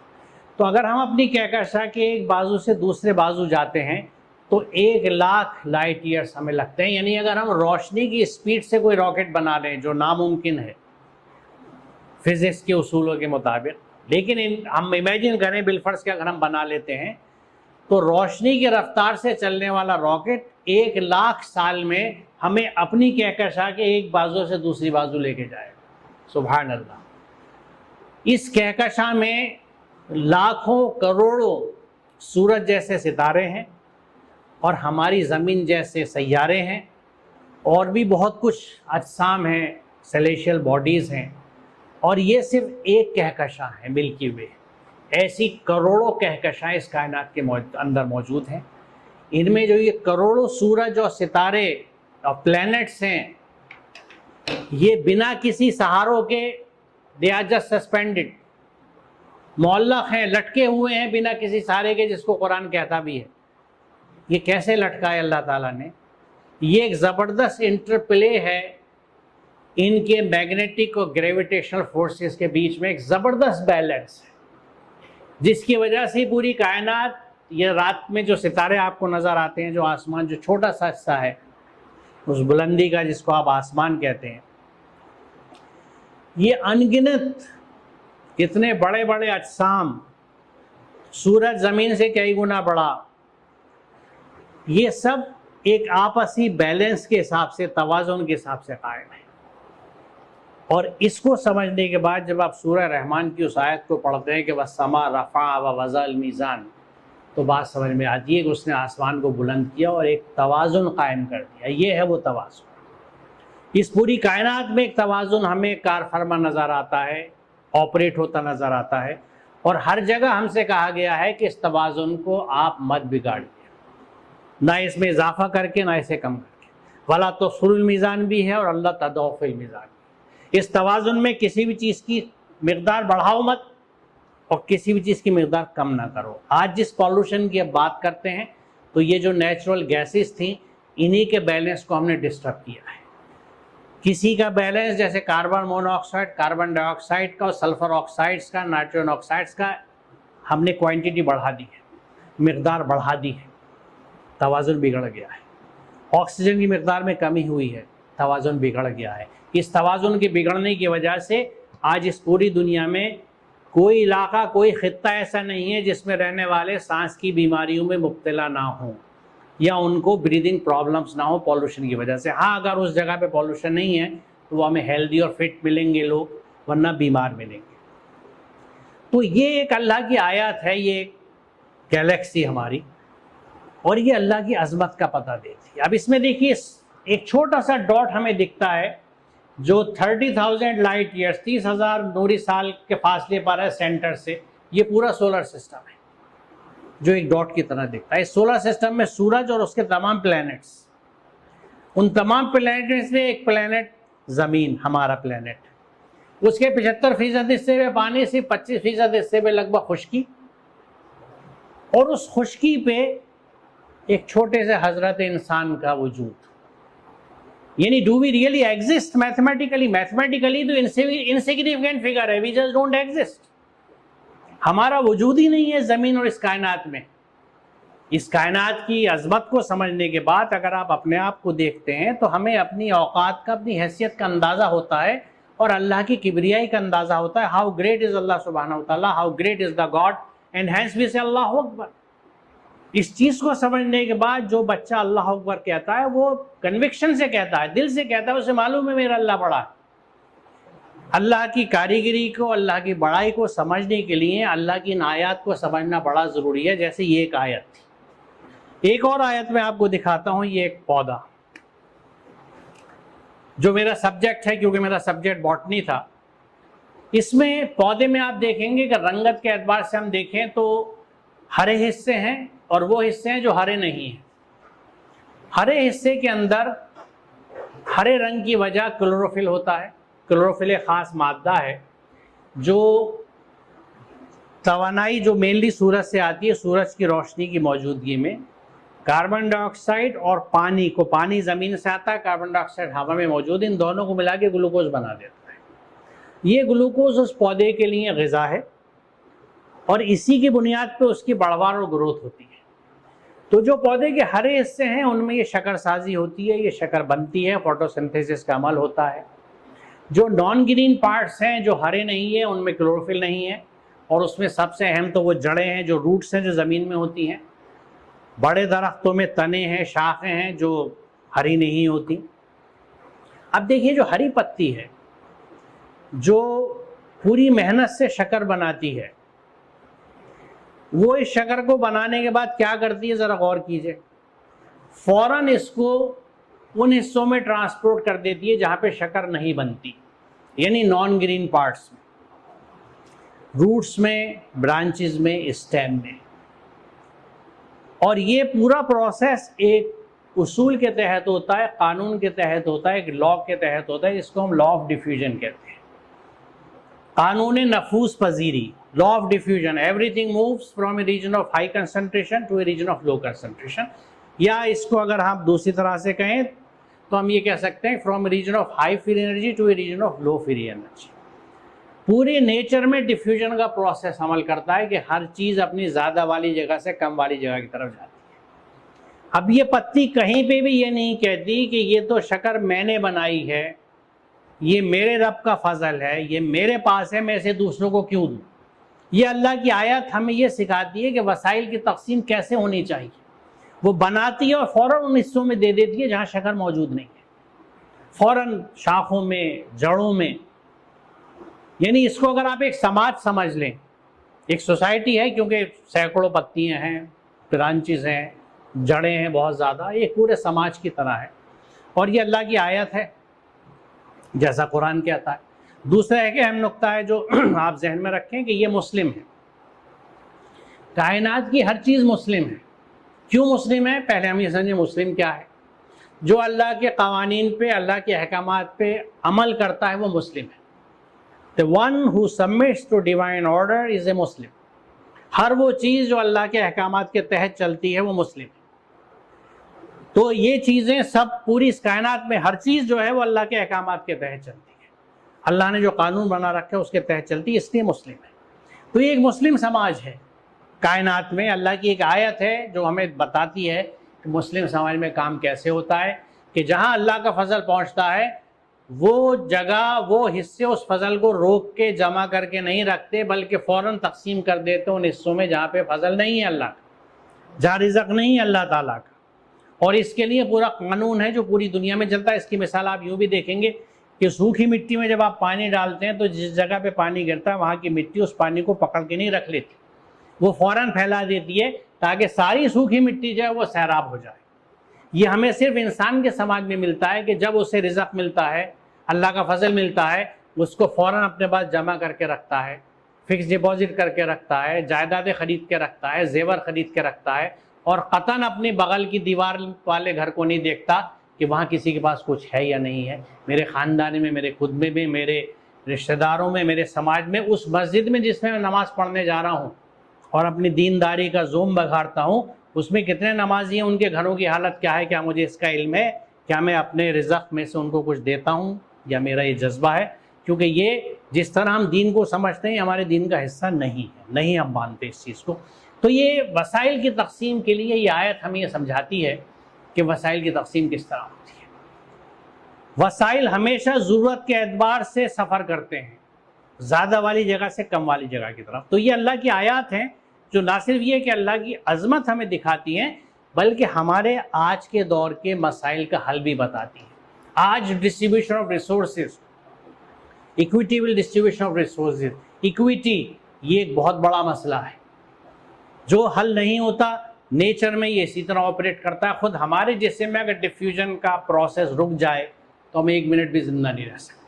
تو اگر ہم اپنی کہکشاں کے ایک بازو سے دوسرے بازو جاتے ہیں تو 1,00,000 لائٹ ایئرس ہمیں لگتے ہیں۔ یعنی اگر ہم روشنی کی اسپیڈ سے کوئی راکٹ بنا لیں، جو ناممکن ہے فزکس کے اصولوں کے مطابق، لیکن ہم امیجن کریں بالفرض کہ اگر ہم بنا لیتے ہیں تو روشنی کی رفتار سے چلنے والا راکٹ 1,00,000 سال میں ہمیں اپنی کہکشاں کے ایک بازو سے دوسری بازو لے کے جائے گا۔ سبحان اللہ۔ اس کہکشاں میں لاکھوں کروڑوں سورج جیسے ستارے ہیں، اور ہماری زمین جیسے سیارے ہیں، اور بھی بہت کچھ اجسام ہیں، سیلیشل باڈیز ہیں، اور یہ صرف ایک کہکشاں ہے ملکی وے۔ ایسی کروڑوں کہکشائیں اس کائنات کے اندر موجود ہیں۔ ان میں جو یہ کروڑوں سورج اور ستارے اور پلینٹس ہیں، یہ بنا کسی سہاروں کے they are just suspended، معلق ہیں، لٹکے ہوئے ہیں بنا کسی سہارے کے، جس کو قرآن کہتا بھی ہے یہ کیسے لٹکا ہے اللہ تعالیٰ نے؟ یہ ایک زبردست انٹرپلے ہے ان کے میگنیٹک اور گریویٹیشنل فورسز کے بیچ میں، ایک زبردست بیلنس ہے جس کی وجہ سے پوری کائنات، یہ رات میں جو ستارے آپ کو نظر آتے ہیں، جو آسمان جو چھوٹا سا حصہ ہے اس بلندی کا جس کو آپ آسمان کہتے ہیں، یہ انگنت اتنے بڑے بڑے اجسام، سورج زمین سے کئی گنا بڑا، یہ سب ایک آپسی بیلنس کے حساب سے، توازن کے حساب سے قائم ہے۔ اور اس کو سمجھنے کے بعد جب آپ سورہ رحمان کی اس آیت کو پڑھتے ہیں کہ وَالسَّمَاءَ رَفَعَهَا وَوَضَعَ الْمِيزَانَ، تو بات سمجھ میں آتی ہے کہ اس نے آسمان کو بلند کیا اور ایک توازن قائم کر دیا۔ یہ ہے وہ توازن۔ اس پوری کائنات میں ایک توازن ہمیں کار فرما نظر آتا ہے، آپریٹ ہوتا نظر آتا ہے، اور ہر جگہ ہم سے کہا گیا ہے کہ اس توازن کو آپ مت بگاڑیے، نہ اس میں اضافہ کر کے نہ اسے کم کر کے۔ وَلَا تُخْسِرُوا الْمِيزَانَ بھی ہے اور اللہ تَدْعُوا فِي الْمِيزَانِ۔ اس توازن میں کسی بھی چیز کی مقدار بڑھاؤ مت اور کسی بھی چیز کی مقدار کم نہ کرو۔ آج جس پالوشن کی اب بات کرتے ہیں تو یہ جو نیچرل گیسز تھیں، انہی کے بیلنس کو ہم نے ڈسٹرب کیا ہے۔ کسی کا بیلنس جیسے کاربن مونو آکسائڈ، کاربن ڈائی آکسائڈ کا اور سلفر آکسائڈس کا، نائٹروجن آکسائڈس کا ہم نے کوانٹٹی بڑھا دی ہے، مقدار بڑھا دی ہے، توازن بگڑ گیا ہے۔ آکسیجن کی مقدار میں کمی ہوئی ہے، توازن بگڑ گیا ہے۔ اس توازن کے بگڑنے کی وجہ سے آج اس پوری دنیا میں کوئی علاقہ، کوئی خطہ ایسا نہیں ہے جس میں رہنے والے سانس کی بیماریوں میں مبتلا نہ ہوں یا ان کو بریدنگ پرابلمز نہ ہوں پالوشن کی وجہ سے۔ ہاں، اگر اس جگہ پہ پالوشن نہیں ہے تو وہ ہمیں ہیلدی اور فٹ ملیں گے لوگ، ورنہ بیمار ملیں گے۔ تو یہ ایک اللہ کی آیات ہے، یہ ایک گیلیکسی ہماری، اور یہ اللہ کی عظمت کا پتہ دیتی ہے۔ اب اس میں دیکھیے ایک چھوٹا سا ڈاٹ ہمیں دکھتا ہے جو 30,000 لائٹ ایئرس، 30,000 نوری سال کے فاصلے پر ہے سینٹر سے۔ یہ پورا سولر سسٹم ہے جو ایک ڈاٹ کی طرح دکھتا ہے۔ اس سولر سسٹم میں سورج اور اس کے تمام پلینٹس، ان تمام پلینٹس میں ایک پلینٹ زمین، ہمارا پلینٹ، اس کے 75% حصے میں پانی، صرف 25% حصے میں لگ بھگ خشکی، اور اس خشکی پہ ایک چھوٹے سے حضرت انسان کا وجود۔ یعنی do we really exist mathematically? Mathematically تو انسیگنیفیکینٹ فگر ہے، وی جسٹ ڈونٹ ایگزسٹ۔ ہمارا وجود ہی نہیں ہے زمین اور اس کائنات میں۔ اس کائنات کی عظمت کو سمجھنے کے بعد اگر آپ اپنے آپ کو دیکھتے ہیں تو ہمیں اپنی اوقات کا، اپنی حیثیت کا اندازہ ہوتا ہے، اور اللہ کی کبریائی کا اندازہ ہوتا ہے۔ ہاؤ گریٹ از اللہ سبحانہ وتعالیٰ، how great is the God, and hence we say Allah اکبر۔ اس چیز کو سمجھنے کے بعد جو بچہ اللہ اکبر کہتا ہے وہ کنوکشن سے کہتا ہے، دل سے کہتا ہے، اسے معلوم ہے میرا اللہ بڑا ہے۔ اللہ کی کاریگری کو، اللہ کی بڑائی کو سمجھنے کے لیے اللہ کی ان آیات کو سمجھنا بڑا ضروری ہے۔ جیسے یہ ایک آیت تھی، ایک اور آیت میں آپ کو دکھاتا ہوں۔ یہ ایک پودا جو میرا سبجیکٹ ہے، کیونکہ میرا سبجیکٹ باٹنی تھا، اس میں پودے میں آپ دیکھیں گے کہ رنگت کے اعتبار سے ہم دیکھیں تو ہرے حصے ہیں اور وہ حصے ہیں جو ہرے نہیں ہیں۔ ہرے حصے کے اندر ہرے رنگ کی وجہ کلوروفل ہوتا ہے۔ کلوروفل ایک خاص مادہ ہے جو توانائی جو مینلی سورج سے آتی ہے، سورج کی روشنی کی موجودگی میں کاربن ڈائی آکسائڈ اور پانی کو، پانی زمین سے آتا ہے، کاربن ڈائی آکسائڈ ہوا میں موجود ہے، ان دونوں کو ملا کے گلوکوز بنا دیتا ہے۔ یہ گلوکوز اس پودے کے لیے غذا ہے اور اسی کی بنیاد پہ اس کی بڑھوار اور گروتھ ہوتی ہے۔ تو جو پودے کے ہرے حصے ہیں ان میں یہ شکر سازی ہوتی ہے، یہ شکر بنتی ہے، فوٹو سنتھیسس کا عمل ہوتا ہے۔ جو نان گرین پارٹس ہیں جو ہرے نہیں ہیں، ان میں کلوروفل نہیں ہے، اور اس میں سب سے اہم تو وہ جڑیں ہیں، جو روٹس ہیں، جو زمین میں ہوتی ہیں۔ بڑے درختوں میں تنے ہیں، شاخیں ہیں جو ہری نہیں ہوتی۔ اب دیکھیے جو ہری پتی ہے جو پوری محنت سے شکر بناتی ہے، وہ اس شکر کو بنانے کے بعد کیا کرتی ہے ذرا غور کیجئے، فوراً اس کو ان حصوں میں ٹرانسپورٹ کر دیتی ہے جہاں پہ شکر نہیں بنتی، یعنی نان گرین پارٹس میں، روٹس میں، برانچز میں، اسٹیم میں۔ اور یہ پورا پروسیس ایک اصول کے تحت ہوتا ہے، قانون کے تحت ہوتا ہے، ایک لا کے تحت ہوتا ہے، جس کو ہم لا آف ڈیفیوژن کہتے ہیں، قانون نفوذ پذیری، law of diffusion. Everything moves from a region of high concentration to a region of low concentration. یا اس کو اگر ہم دوسری طرح سے کہیں تو ہم یہ کہہ سکتے ہیں from region of high free energy to a region of low free energy. پورے نیچر میں ڈیفیوژن کا پروسیس عمل کرتا ہے کہ ہر چیز اپنی زیادہ والی جگہ سے کم والی جگہ کی طرف جاتی ہے. اب یہ پتی کہیں پہ بھی یہ نہیں کہتی کہ یہ تو شکر میں نے بنائی ہے، یہ میرے رب کا فضل ہے، یہ میرے پاس ہے، میں اسے دوسروں کو کیوں دوں. یہ اللہ کی آیت ہمیں یہ سکھاتی ہے کہ وسائل کی تقسیم کیسے ہونی چاہیے. وہ بناتی ہے اور فوراً ان حصوں میں دے دیتی ہے جہاں شکر موجود نہیں ہے، فوراً شاخوں میں، جڑوں میں. یعنی اس کو اگر آپ ایک سماج سمجھ لیں، ایک سوسائٹی ہے، کیونکہ سینکڑوں پتیاں ہیں، برانچز ہیں، جڑیں ہیں بہت زیادہ، ایک پورے سماج کی طرح ہے. اور یہ اللہ کی آیت ہے جیسا قرآن کہتا ہے. دوسرا ایک اہم نقطہ ہے جو آپ ذہن میں رکھیں کہ یہ مسلم ہے. کائنات کی ہر چیز مسلم ہے. کیوں مسلم ہے؟ پہلے ہم یہ سمجھیں مسلم کیا ہے. جو اللہ کے قوانین پہ، اللہ کے احکامات پہ عمل کرتا ہے وہ مسلم ہے. The one who submits to divine order is a Muslim. ہر وہ چیز جو اللہ کے احکامات کے تحت چلتی ہے وہ مسلم ہے. تو یہ چیزیں سب پوری اس کائنات میں ہر چیز جو ہے وہ اللہ کے احکامات کے تحت چلتی ہے. اللہ نے جو قانون بنا رکھا ہے اس کے تحت چلتی ہے، اس لیے مسلم ہے. تو یہ ایک مسلم سماج ہے. کائنات میں اللہ کی ایک آیت ہے جو ہمیں بتاتی ہے کہ مسلم سماج میں کام کیسے ہوتا ہے، کہ جہاں اللہ کا فضل پہنچتا ہے وہ جگہ، وہ حصے اس فضل کو روک کے جمع کر کے نہیں رکھتے، بلکہ فوراً تقسیم کر دیتے ان حصوں میں جہاں پہ فضل نہیں ہے اللہ کا، جہاں رزق نہیں ہے اللہ تعالیٰ کا. اور اس کے لیے پورا قانون ہے جو پوری دنیا میں چلتا ہے. اس کی مثال آپ یوں بھی دیکھیں گے کہ سوکھی مٹی میں جب آپ پانی ڈالتے ہیں تو جس جگہ پہ پانی گرتا ہے وہاں کی مٹی اس پانی کو پکڑ کے نہیں رکھ لیتی، وہ فوراً پھیلا دیتی ہے تاکہ ساری سوکھی مٹی جو ہے وہ سیراب ہو جائے. یہ ہمیں صرف انسان کے سماج میں ملتا ہے کہ جب اسے رزق ملتا ہے، اللہ کا فضل ملتا ہے، اس کو فوراً اپنے پاس جمع کر کے رکھتا ہے، فکس ڈپازٹ کر کے رکھتا ہے، جائیدادیں خرید کے رکھتا ہے، زیور خرید کے رکھتا ہے، اور قطعاً اپنے بغل کی دیوار والے گھر کو نہیں دیکھتا کہ وہاں کسی کے پاس کچھ ہے یا نہیں ہے. میرے خاندان میں، میرے خطبے میں، میرے رشتہ داروں میں، میرے سماج میں، اس مسجد میں جس میں میں نماز پڑھنے جا رہا ہوں اور اپنی دینداری کا زوم بگاڑتا ہوں، اس میں کتنے نمازی ہیں، ان کے گھروں کی حالت کیا ہے، کیا مجھے اس کا علم ہے، کیا میں اپنے رزق میں سے ان کو کچھ دیتا ہوں، یا میرا یہ جذبہ ہے. کیونکہ یہ جس طرح ہم دین کو سمجھتے ہیں ہمارے دین کا حصہ نہیں ہے، نہیں ہم مانتے اس چیز کو. تو یہ وسائل کی تقسیم کے لیے یہ آیت ہمیں یہ سمجھاتی ہے کہ وسائل کی تقسیم کس طرح ہوتی ہے. وسائل ہمیشہ ضرورت کے اعتبار سے سفر کرتے ہیں، زیادہ والی جگہ سے کم والی جگہ کی طرف. تو یہ اللہ کی آیات ہیں جو نہ صرف یہ کہ اللہ کی عظمت ہمیں دکھاتی ہیں، بلکہ ہمارے آج کے دور کے مسائل کا حل بھی بتاتی ہیں. آج distribution of resources, equitable distribution of resources, equity, یہ ایک بہت بڑا مسئلہ ہے جو حل نہیں ہوتا. نیچر میں یہ اسی طرح آپریٹ کرتا ہے. خود ہمارے جسم میں اگر ڈیفیوژن کا پروسیس رک جائے تو ہم ایک منٹ بھی زندہ نہیں رہ سکتے،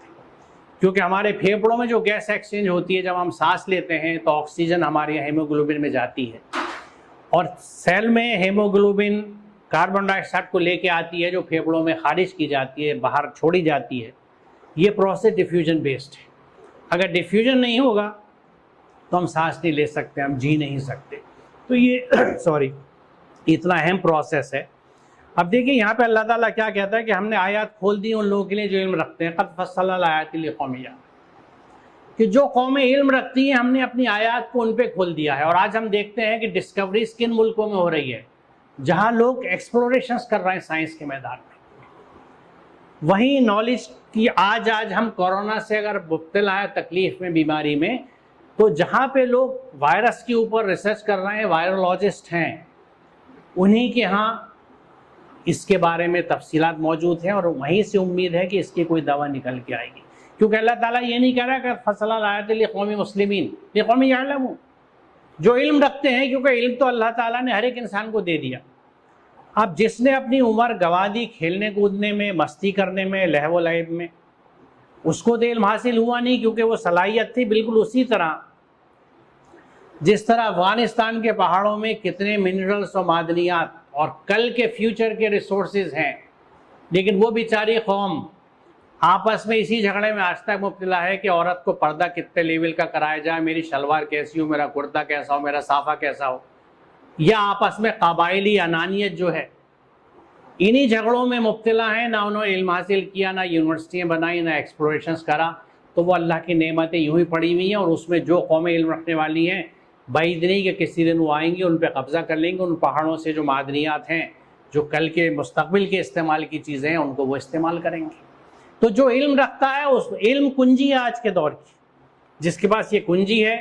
کیونکہ ہمارے پھیپھڑوں میں جو گیس ایکسچینج ہوتی ہے، جب ہم سانس لیتے ہیں تو آکسیجن ہمارے ہیموگلوبن میں جاتی ہے، اور سیل میں ہیموگلوبن کاربن ڈائی آکسائڈ کو لے کے آتی ہے جو پھیپھڑوں میں خارج کی جاتی ہے، باہر چھوڑی جاتی ہے. یہ پروسیس ڈیفیوژن بیسڈ ہے. اگر ڈیفیوژن نہیں ہوگا تو ہم سانس نہیں لے سکتے، ہم جی نہیں سکتے. تو یہ اتنا اہم پروسیس ہے. اب دیکھیں یہاں پہ اللہ تعالیٰ کیا کہتا ہے کہ ہم نے آیات کھول دی ان لوگوں کے لیے جو علم رکھتے ہیں. قد فصل الآیات لقوم یعلمون، کہ جو قومیں علم رکھتی ہیں ہم نے اپنی آیات کو ان پہ کھول دیا ہے. اور آج ہم دیکھتے ہیں کہ ڈسکوریز کن ملکوں میں ہو رہی ہے جہاں لوگ ایکسپلوریشنز کر رہے ہیں سائنس کے میدان میں. وہیں نالج کی آج ہم کورونا سے اگر مبتلا ہے، تکلیف میں، بیماری میں، تو جہاں پہ لوگ وائرس کے اوپر ریسرچ کر رہے ہیں، وائرولوجسٹ ہیں، انہی کے ہاں اس کے بارے میں تفصیلات موجود ہیں، اور وہیں سے امید ہے کہ اس کی کوئی دوا نکل کے آئے گی. کیونکہ اللہ تعالیٰ یہ نہیں کہہ رہا کہ فصل الآیات لقوم مسلمین، لقوم یعلمون، جو علم رکھتے ہیں، کیونکہ علم تو اللہ تعالیٰ نے ہر ایک انسان کو دے دیا. اب جس نے اپنی عمر گنوا دی کھیلنے کودنے میں، مستی کرنے میں، لہو و لعب میں، اس کو تو علم حاصل ہوا نہیں، کیونکہ وہ صلاحیت تھی. بالکل اسی طرح جس طرح افغانستان کے پہاڑوں میں کتنے منرلز و معدنیات اور کل کے فیوچر کے ریسورسز ہیں، لیکن وہ بیچاری قوم آپس میں اسی جھگڑے میں آج تک مبتلا ہے کہ عورت کو پردہ کتنے لیول کا کرایا جائے، میری شلوار کیسی ہو، میرا کرتا کیسا ہو، میرا صافہ کیسا ہو. یا آپس میں قبائلی انانیت جو ہے انہی جھگڑوں میں مبتلا ہیں، نہ انہوں نے علم حاصل کیا، نہ یونیورسٹیاں بنائی، نہ ایکسپلوریشنز کرا، تو وہ اللہ کی نعمتیں یوں ہی پڑی ہوئی ہیں، اور اس میں جو قومیں علم رکھنے والی ہیں بعید نہیں کہ کسی دن وہ آئیں گی، ان پہ قبضہ کر لیں گے، ان پہاڑوں سے جو معدنیات ہیں، جو کل کے مستقبل کے استعمال کی چیزیں ہیں، ان کو وہ استعمال کریں گے۔ تو جو علم رکھتا ہے، اس علم کنجی ہے آج کے دور کی، جس کے پاس یہ کنجی ہے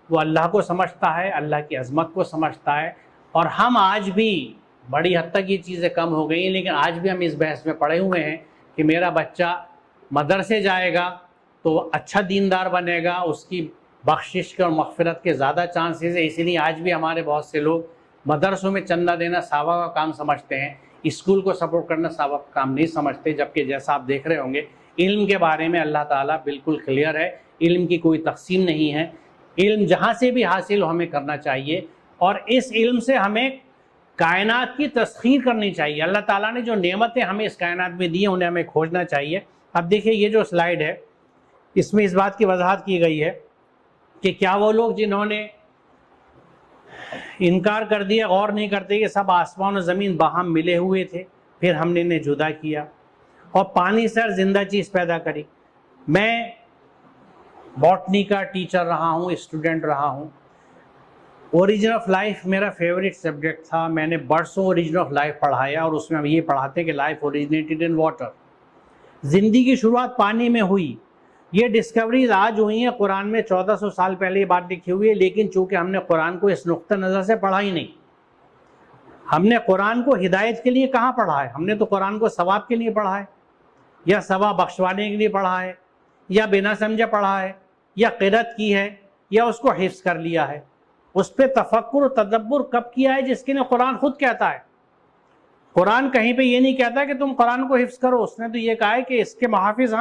وہ اللہ کو سمجھتا ہے، اللہ کی عظمت کو سمجھتا ہے۔ اور ہم آج بھی بڑی حد تک یہ چیزیں کم ہو گئی ہیں، لیکن آج بھی ہم اس بحث میں پڑے ہوئے ہیں کہ میرا بچہ مدرسے جائے گا تو اچھا دیندار بنے گا، اس کی بخشش کے اور مغفرت کے زیادہ چانسز ہیں۔ اسی لیے آج بھی ہمارے بہت سے لوگ مدرسوں میں چندہ دینا ثواب کا کام سمجھتے ہیں، اسکول کو سپورٹ کرنا ثواب کا کام نہیں سمجھتے، جبکہ جیسا آپ دیکھ رہے ہوں گے علم کے بارے میں اللہ تعالیٰ بالکل کلیئر ہے، علم کی کوئی تقسیم نہیں ہے، علم جہاں سے بھی حاصل ہو ہمیں کرنا چاہیے، اور اس علم سے ہمیں کائنات کی تسخیر کرنی چاہیے۔ اللہ تعالیٰ نے جو نعمتیں ہمیں اس کائنات میں دی ہیں انہیں ہمیں کھوجنا چاہیے۔ اب دیکھیے یہ جو سلائیڈ ہے اس میں اس بات کی وضاحت کی گئی ہے کہ کیا وہ لوگ جنہوں نے انکار کر دیا، غور نہیں کرتے کہ سب آسمان و زمین باہم ملے ہوئے تھے، پھر ہم نے انہیں جدا کیا اور پانی سے ہر زندہ چیز پیدا کری۔ میں باٹنی کا ٹیچر رہا ہوں، اسٹوڈنٹ رہا ہوں، اوریجن آف لائف میرا فیوریٹ سبجیکٹ تھا، میں نے برسوں اوریجن آف لائف پڑھایا، اور اس میں ہم یہ پڑھاتے ہیں کہ لائف اوریجنیٹڈ ان واٹر، زندگی کی شروعات پانی میں ہوئی۔ یہ ڈسکوریز آج ہوئی ہیں، قرآن میں 1400 سال پہلے یہ بات لکھی ہوئی ہے، لیکن چونکہ ہم نے قرآن کو اس نقطہ نظر سے پڑھا ہی نہیں، ہم نے قرآن کو ہدایت کے لیے کہاں پڑھا ہے، ہم نے تو قرآن کو ثواب کے لیے پڑھا ہے، یا ثواب بخشوانے کے لیے پڑھا ہے، یا بنا سمجھے پڑھا ہے، یا قرأت کی ہے، یا اس کو حفظ کر لیا ہے۔ اس پہ تفکر و تدبر کب کیا ہے؟ جس کے لیے قرآن خود کہتا ہے۔ قرآن کہیں پہ یہ نہیں کہتا کہ تم قرآن کو حفظ کرو، اس نے تو یہ کہا ہے کہ اس کے محافظ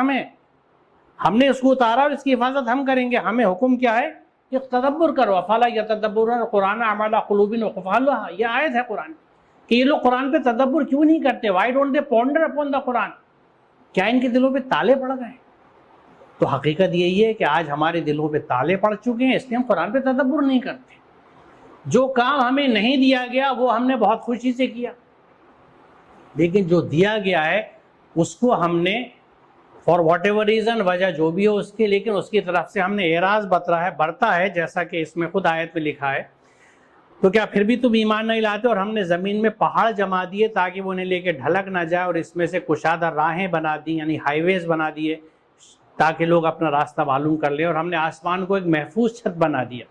ہم نے اس کو اتارا اور اس کی حفاظت ہم کریں گے۔ ہمیں حکم کیا ہے کہ تدبر کرو، افلا یتدبرون القرآن ام علی قلوب اقفالها، یہ آیت ہے قرآن کہ یہ لوگ قرآن پہ تدبر کیوں نہیں کرتے؟ Why don't they ponder upon the Quran, کیا ان کے دلوں پہ تالے پڑ گئے؟ تو حقیقت یہی ہے کہ آج ہمارے دلوں پہ تالے پڑ چکے ہیں، اس لیے ہم قرآن پہ تدبر نہیں کرتے۔ جو کام ہمیں نہیں دیا گیا وہ ہم نے بہت خوشی سے کیا، لیکن جو دیا گیا ہے اس کو ہم نے فار واٹ ایور ریزن، وجہ جو بھی ہو اس کے، لیکن اس کی طرف سے ہم نے اعراض برتا ہے، جیسا کہ اس میں خود آیت میں لکھا ہے، تو کیا پھر بھی تم ایمان نہیں لاتے؟ اور ہم نے زمین میں پہاڑ جما دیے تاکہ وہ انہیں لے کے ڈھلک نہ جائے، اور اس میں سے کشادہ راہیں بنا دی، یعنی ہائی ویز بنا دیے تاکہ لوگ اپنا راستہ معلوم کر لیں، اور ہم نے آسمان کو ایک محفوظ چھت بنا دیا۔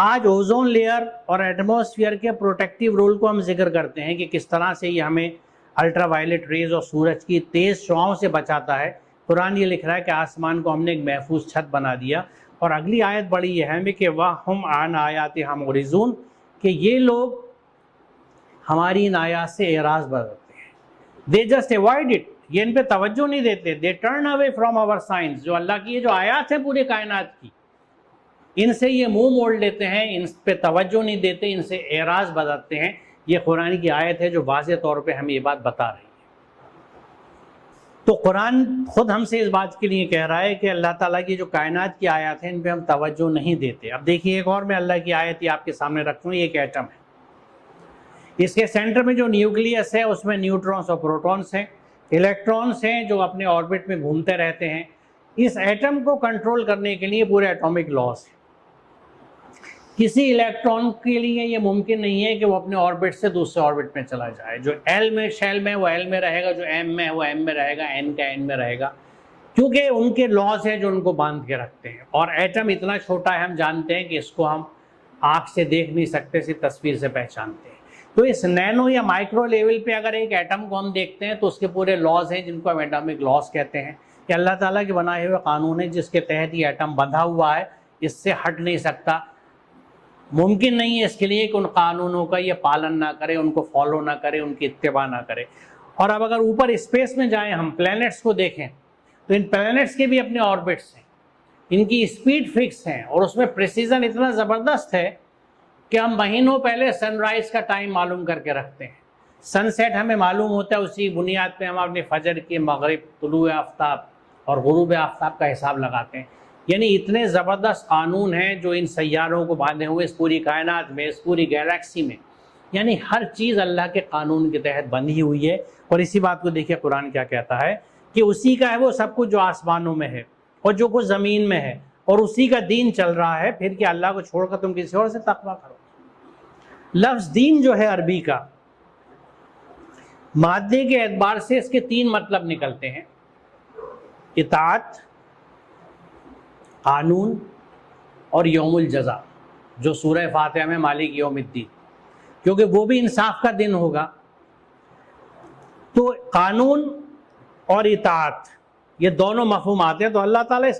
آج اوزون لیئر اور ایٹماسفیئر کے پروٹیکٹیو رول کو ہم ذکر کرتے ہیں کہ کس طرح سے یہ ہمیں الٹرا وائلٹ ریز اور سورج کی تیز شعاؤں سے بچاتا ہے۔ قرآن یہ لکھ رہا ہے کہ آسمان کو ہم نے ایک محفوظ چھت بنا دیا، اور اگلی آیت بڑی اہم ہے کہ وَهُمْ عَنْ آیَاتِهَا مُعْرِضُونَ، کہ یہ لوگ ہماری ان آیات سے اعراض برتتے ہیں۔ They just avoid it، یہ ان پہ توجہ نہیں دیتے۔ They turn away from our signs، جو اللہ کی یہ جو آیات ہیں پورے کائنات کی، ان سے یہ منہ موڑ لیتے ہیں، ان پہ توجہ نہیں دیتے، ان سے اعراض برتتے ہیں۔ یہ قرآن کی آیت ہے جو واضح طور پہ ہمیں یہ بات بتا رہی ہے۔ تو قرآن خود ہم سے اس بات کے لیے کہہ رہا ہے کہ اللہ تعالیٰ کی جو کائنات کی آیات ہیں ان پہ ہم توجہ نہیں دیتے۔ اب دیکھیے ایک اور میں اللہ کی آیت یہ آپ کے سامنے رکھتا ہوں، یہ ایک ایٹم ہے، اس کے سینٹر میں جو نیوکلیس ہے اس میں نیوٹرونز اور پروٹونز ہیں، الیکٹرونز ہیں جو اپنے آربٹ میں گھومتے رہتے ہیں۔ اس ایٹم کو کنٹرول کرنے کے لیے پورے ایٹامک لاز ہیں۔ کسی الیکٹران کے لیے یہ ممکن نہیں ہے کہ وہ اپنے آربٹ سے دوسرے آربٹ میں چلا جائے، جو ایل میں شیل میں وہ ایل میں رہے گا، جو ایم میں وہ ایم میں رہے گا، این کا این میں رہے گا، کیونکہ ان کے لاز ہیں جو ان کو باندھ کے رکھتے ہیں۔ اور ایٹم اتنا چھوٹا ہے، ہم جانتے ہیں کہ اس کو ہم آنکھ سے دیکھ نہیں سکتے، صرف تصویر سے پہچانتے ہیں۔ تو اس نینو یا مائکرو لیول پہ اگر ایک ایٹم کو ہم دیکھتے ہیں تو اس کے پورے لاز ہیں جن کو ہم ایٹمک لاز کہتے ہیں، کہ اللہ تعالیٰ کے بنائے ہوئے قانون ہے جس کے تحت یہ ایٹم بندھا ہوا ہے، اس سے ہٹ نہیں سکتا۔ ممکن نہیں ہے اس کے لیے کہ ان قانونوں کا یہ پالن نہ کرے، ان کو فالو نہ کرے، ان کی اتباع نہ کرے۔ اور اب اگر اوپر اسپیس میں جائیں، ہم پلینٹس کو دیکھیں تو ان پلینٹس کے بھی اپنے آربٹس ہیں، ان کی اسپیڈ فکس ہیں، اور اس میں پریسیزن اتنا زبردست ہے کہ ہم مہینوں پہلے سن رائز کا ٹائم معلوم کر کے رکھتے ہیں، سن سیٹ ہمیں معلوم ہوتا ہے، اسی بنیاد پہ ہم اپنے فجر کے، مغرب، طلوع آفتاب اور غروب آفتاب کا حساب لگاتے ہیں۔ یعنی اتنے زبردست قانون ہیں جو ان سیاروں کو باندھے ہوئے اس پوری کائنات میں، اس پوری گیلیکسی میں، یعنی ہر چیز اللہ کے قانون کے تحت بندھی ہوئی ہے، اور اسی بات کو دیکھیے قرآن کیا کہتا ہے کہ اسی کا ہے وہ سب کچھ جو آسمانوں میں ہے اور جو کچھ زمین میں ہے، اور اسی کا دین چل رہا ہے، پھر کہ اللہ کو چھوڑ کر تم کسی اور سے تقویٰ کرو۔ لفظ دین جو ہے عربی کا، مادے کے اعتبار سے اس کے 3 مطلب نکلتے ہیں: اطاعت، قانون اور یوم الجزا، جو سورہ فاتحہ میں مالک یوم الدین، کیونکہ وہ بھی انصاف کا دن ہوگا۔ تو قانون اور اطاعت یہ دونوں مفہومات ہیں۔ تو اللہ تعالیٰ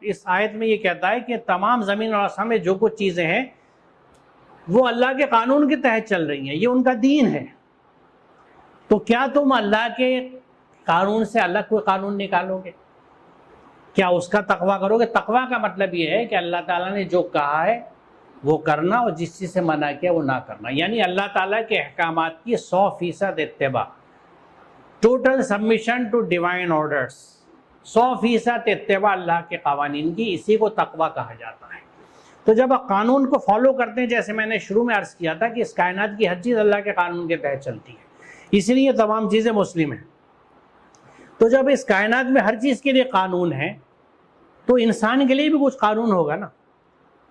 اس آیت میں یہ کہتا ہے کہ تمام زمین اور آسمان میں جو کچھ چیزیں ہیں وہ اللہ کے قانون کے تحت چل رہی ہیں، یہ ان کا دین ہے۔ تو کیا تم اللہ کے قانون سے الگ کوئی قانون نکالو گے؟ کیا اس کا تقویٰ کرو گے؟ تقویٰ کا مطلب یہ ہے کہ اللہ تعالیٰ نے جو کہا ہے وہ کرنا، اور جس چیز سے منع کیا وہ نہ کرنا، یعنی اللہ تعالیٰ کے احکامات کی 100% اتباع، total submission to divine orders, 100% اتباع اللہ کے قوانین کی، اسی کو تقویٰ کہا جاتا ہے۔ تو جب آپ قانون کو فالو کرتے ہیں، جیسے میں نے شروع میں عرض کیا تھا کہ اس کائنات کی ہر چیز اللہ کے قانون کے تحت چلتی ہے، اس لیے تمام چیزیں مسلم ہیں۔ تو جب اس کائنات میں ہر چیز کے لیے قانون ہے تو انسان کے لیے بھی کچھ قانون ہوگا نا۔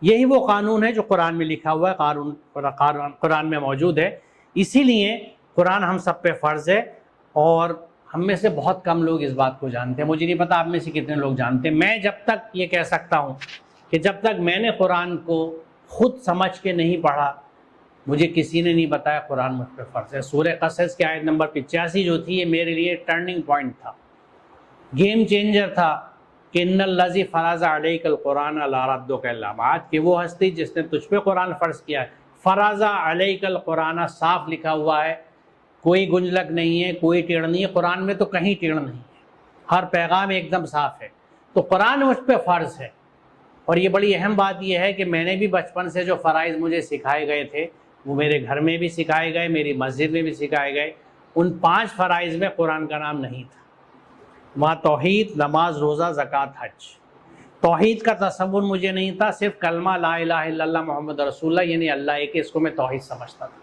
یہی وہ قانون ہے جو قرآن میں لکھا ہوا ہے، قرآن میں موجود ہے۔ اسی لیے قرآن ہم سب پہ فرض ہے، اور ہم میں سے بہت کم لوگ اس بات کو جانتے ہیں۔ مجھے نہیں پتا آپ میں سے کتنے لوگ جانتے ہیں۔ میں جب تک یہ کہہ سکتا ہوں کہ جب تک میں نے قرآن کو خود سمجھ کے نہیں پڑھا، مجھے کسی نے نہیں بتایا قرآن مجھ پہ فرض ہے۔ سورہ قصص کی آیت نمبر 85 جو تھی، یہ میرے لیے ٹرننگ پوائنٹ تھا، گیم چینجر تھا کہ ان الذی فرض علیک القرآن لا ردک الا بعد، کہ وہ ہستی جس نے تجھ پہ قرآن فرض کیا ہے۔ فرض علیک القرآن صاف لکھا ہوا ہے، کوئی گنجلک نہیں ہے، کوئی ٹیڑھ نہیں ہے، قرآن میں تو کہیں ٹیڑھ نہیں ہے، ہر پیغام ایک دم صاف ہے۔ تو قرآن مجھ پہ فرض ہے، اور یہ بڑی اہم بات یہ ہے کہ میں نے بھی بچپن سے جو فرائض مجھے سکھائے گئے تھے وہ میرے گھر میں بھی سکھائے گئے، میری مسجد میں بھی سکھائے گئے۔ ان 5 فرائض میں قرآن کا نام نہیں تھا۔ وہاں توحید، نماز، روزہ، زکوٰۃ، حج۔ توحید کا تصور مجھے نہیں تھا، صرف کلمہ لا الہ الا اللہ محمد رسول اللہ، یعنی اللہ ایک ہے، اس کو میں توحید سمجھتا تھا۔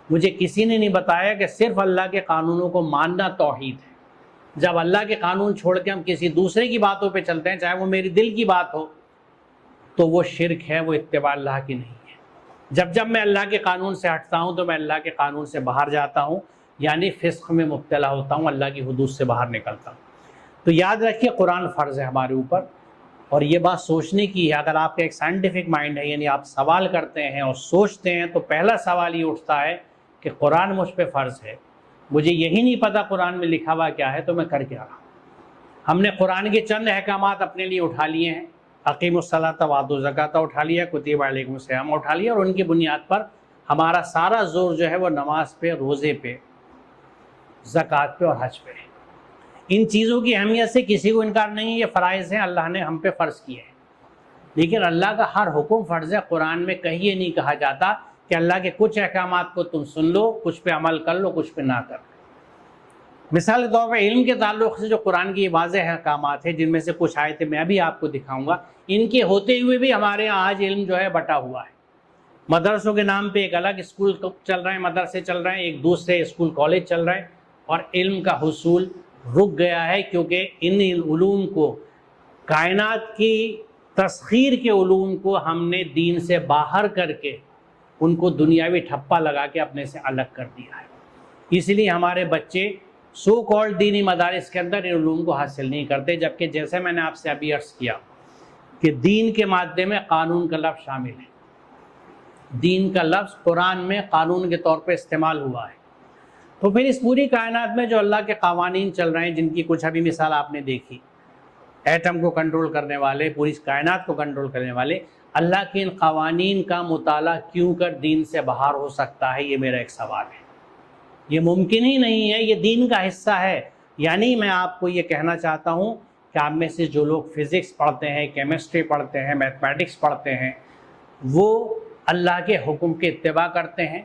مجھے کسی نے نہیں بتایا کہ صرف اللہ کے قانونوں کو ماننا توحید ہے۔ جب اللہ کے قانون چھوڑ کے ہم کسی دوسرے کی باتوں پہ چلتے ہیں، چاہے وہ میری دل کی بات ہو، تو وہ شرک ہے، وہ اتباع اللہ کی نہیں ہے۔ جب میں اللہ کے قانون سے ہٹتا ہوں تو میں اللہ کے قانون سے باہر جاتا ہوں، یعنی فسق میں مبتلا ہوتا ہوں، اللہ کی حدود سے باہر نکلتا ہوں۔ تو یاد رکھیے قرآن فرض ہے ہمارے اوپر، اور یہ بات سوچنے کی ہے۔ اگر آپ کا ایک سائنٹیفک مائنڈ ہے، یعنی آپ سوال کرتے ہیں اور سوچتے ہیں، تو پہلا سوال یہ اٹھتا ہے کہ قرآن مجھ پہ فرض ہے، مجھے یہی نہیں پتا قرآن میں لکھا ہوا کیا ہے، تو میں کر کیا رہا ہوں؟ ہم نے قرآن کے چند احکامات اپنے لیے اٹھا لیے ہیں، اقیم الصلاۃ وآتوا الزکاۃ اٹھا لیا، کتب علیکم الصیام اٹھا لیا، اور ان کی بنیاد پر ہمارا سارا زور جو ہے وہ نماز پہ، روزے پہ، زکوٰۃ پہ اور حج پہ ہے۔ ان چیزوں کی اہمیت سے کسی کو انکار نہیں ہے، یہ فرائض ہیں، اللہ نے ہم پہ فرض کیے ہیں۔ لیکن اللہ کا ہر حکم فرض ہے۔ قرآن میں کہیں یہ نہیں کہا جاتا کہ اللہ کے کچھ احکامات کو تم سن لو، کچھ پہ عمل کر لو، کچھ پہ نہ کر لو۔ مثال کے طور پر علم کے تعلق سے جو قرآن کی واضح احکامات ہیں، جن میں سے کچھ آیتیں میں بھی آپ کو دکھاؤں گا، ان کے ہوتے ہوئے بھی ہمارے یہاں آج علم جو ہے بٹا ہوا ہے۔ مدرسوں کے نام پہ ایک الگ اسکول چل رہے ہیں، مدرسے چل رہے ہیں، ایک دوسرے اسکول کالج چل رہے ہیں، اور علم کا حصول رک گیا ہے، کیونکہ ان علوم کو، کائنات کی تسخیر کے علوم کو ہم نے دین سے باہر کر کے ان کو دنیاوی ٹھپا لگا کے اپنے سے الگ کر دیا ہے۔ اس لیے ہمارے بچے سو کالڈ دینی مدارس کے اندر ان علوم کو حاصل نہیں کرتے، جبکہ جیسے میں نے آپ سے ابھی عرض کیا کہ دین کے مادے میں قانون کا لفظ شامل ہے، دین کا لفظ قرآن میں قانون کے طور پہ استعمال ہوا ہے۔ تو پھر اس پوری کائنات میں جو اللہ کے قوانین چل رہے ہیں، جن کی کچھ ابھی مثال آپ نے دیکھی، ایٹم کو کنٹرول کرنے والے، پوری کائنات کو کنٹرول کرنے والے، اللہ کے ان قوانین کا مطالعہ کیوں کر دین سے باہر ہو سکتا ہے؟ یہ میرا ایک سوال ہے۔ یہ ممکن ہی نہیں ہے، یہ دین کا حصہ ہے۔ یعنی میں آپ کو یہ کہنا چاہتا ہوں کہ آپ میں سے جو لوگ فزکس پڑھتے ہیں، کیمسٹری پڑھتے ہیں، میتھمیٹکس پڑھتے ہیں، وہ اللہ کے حکم کی اتباع کرتے ہیں،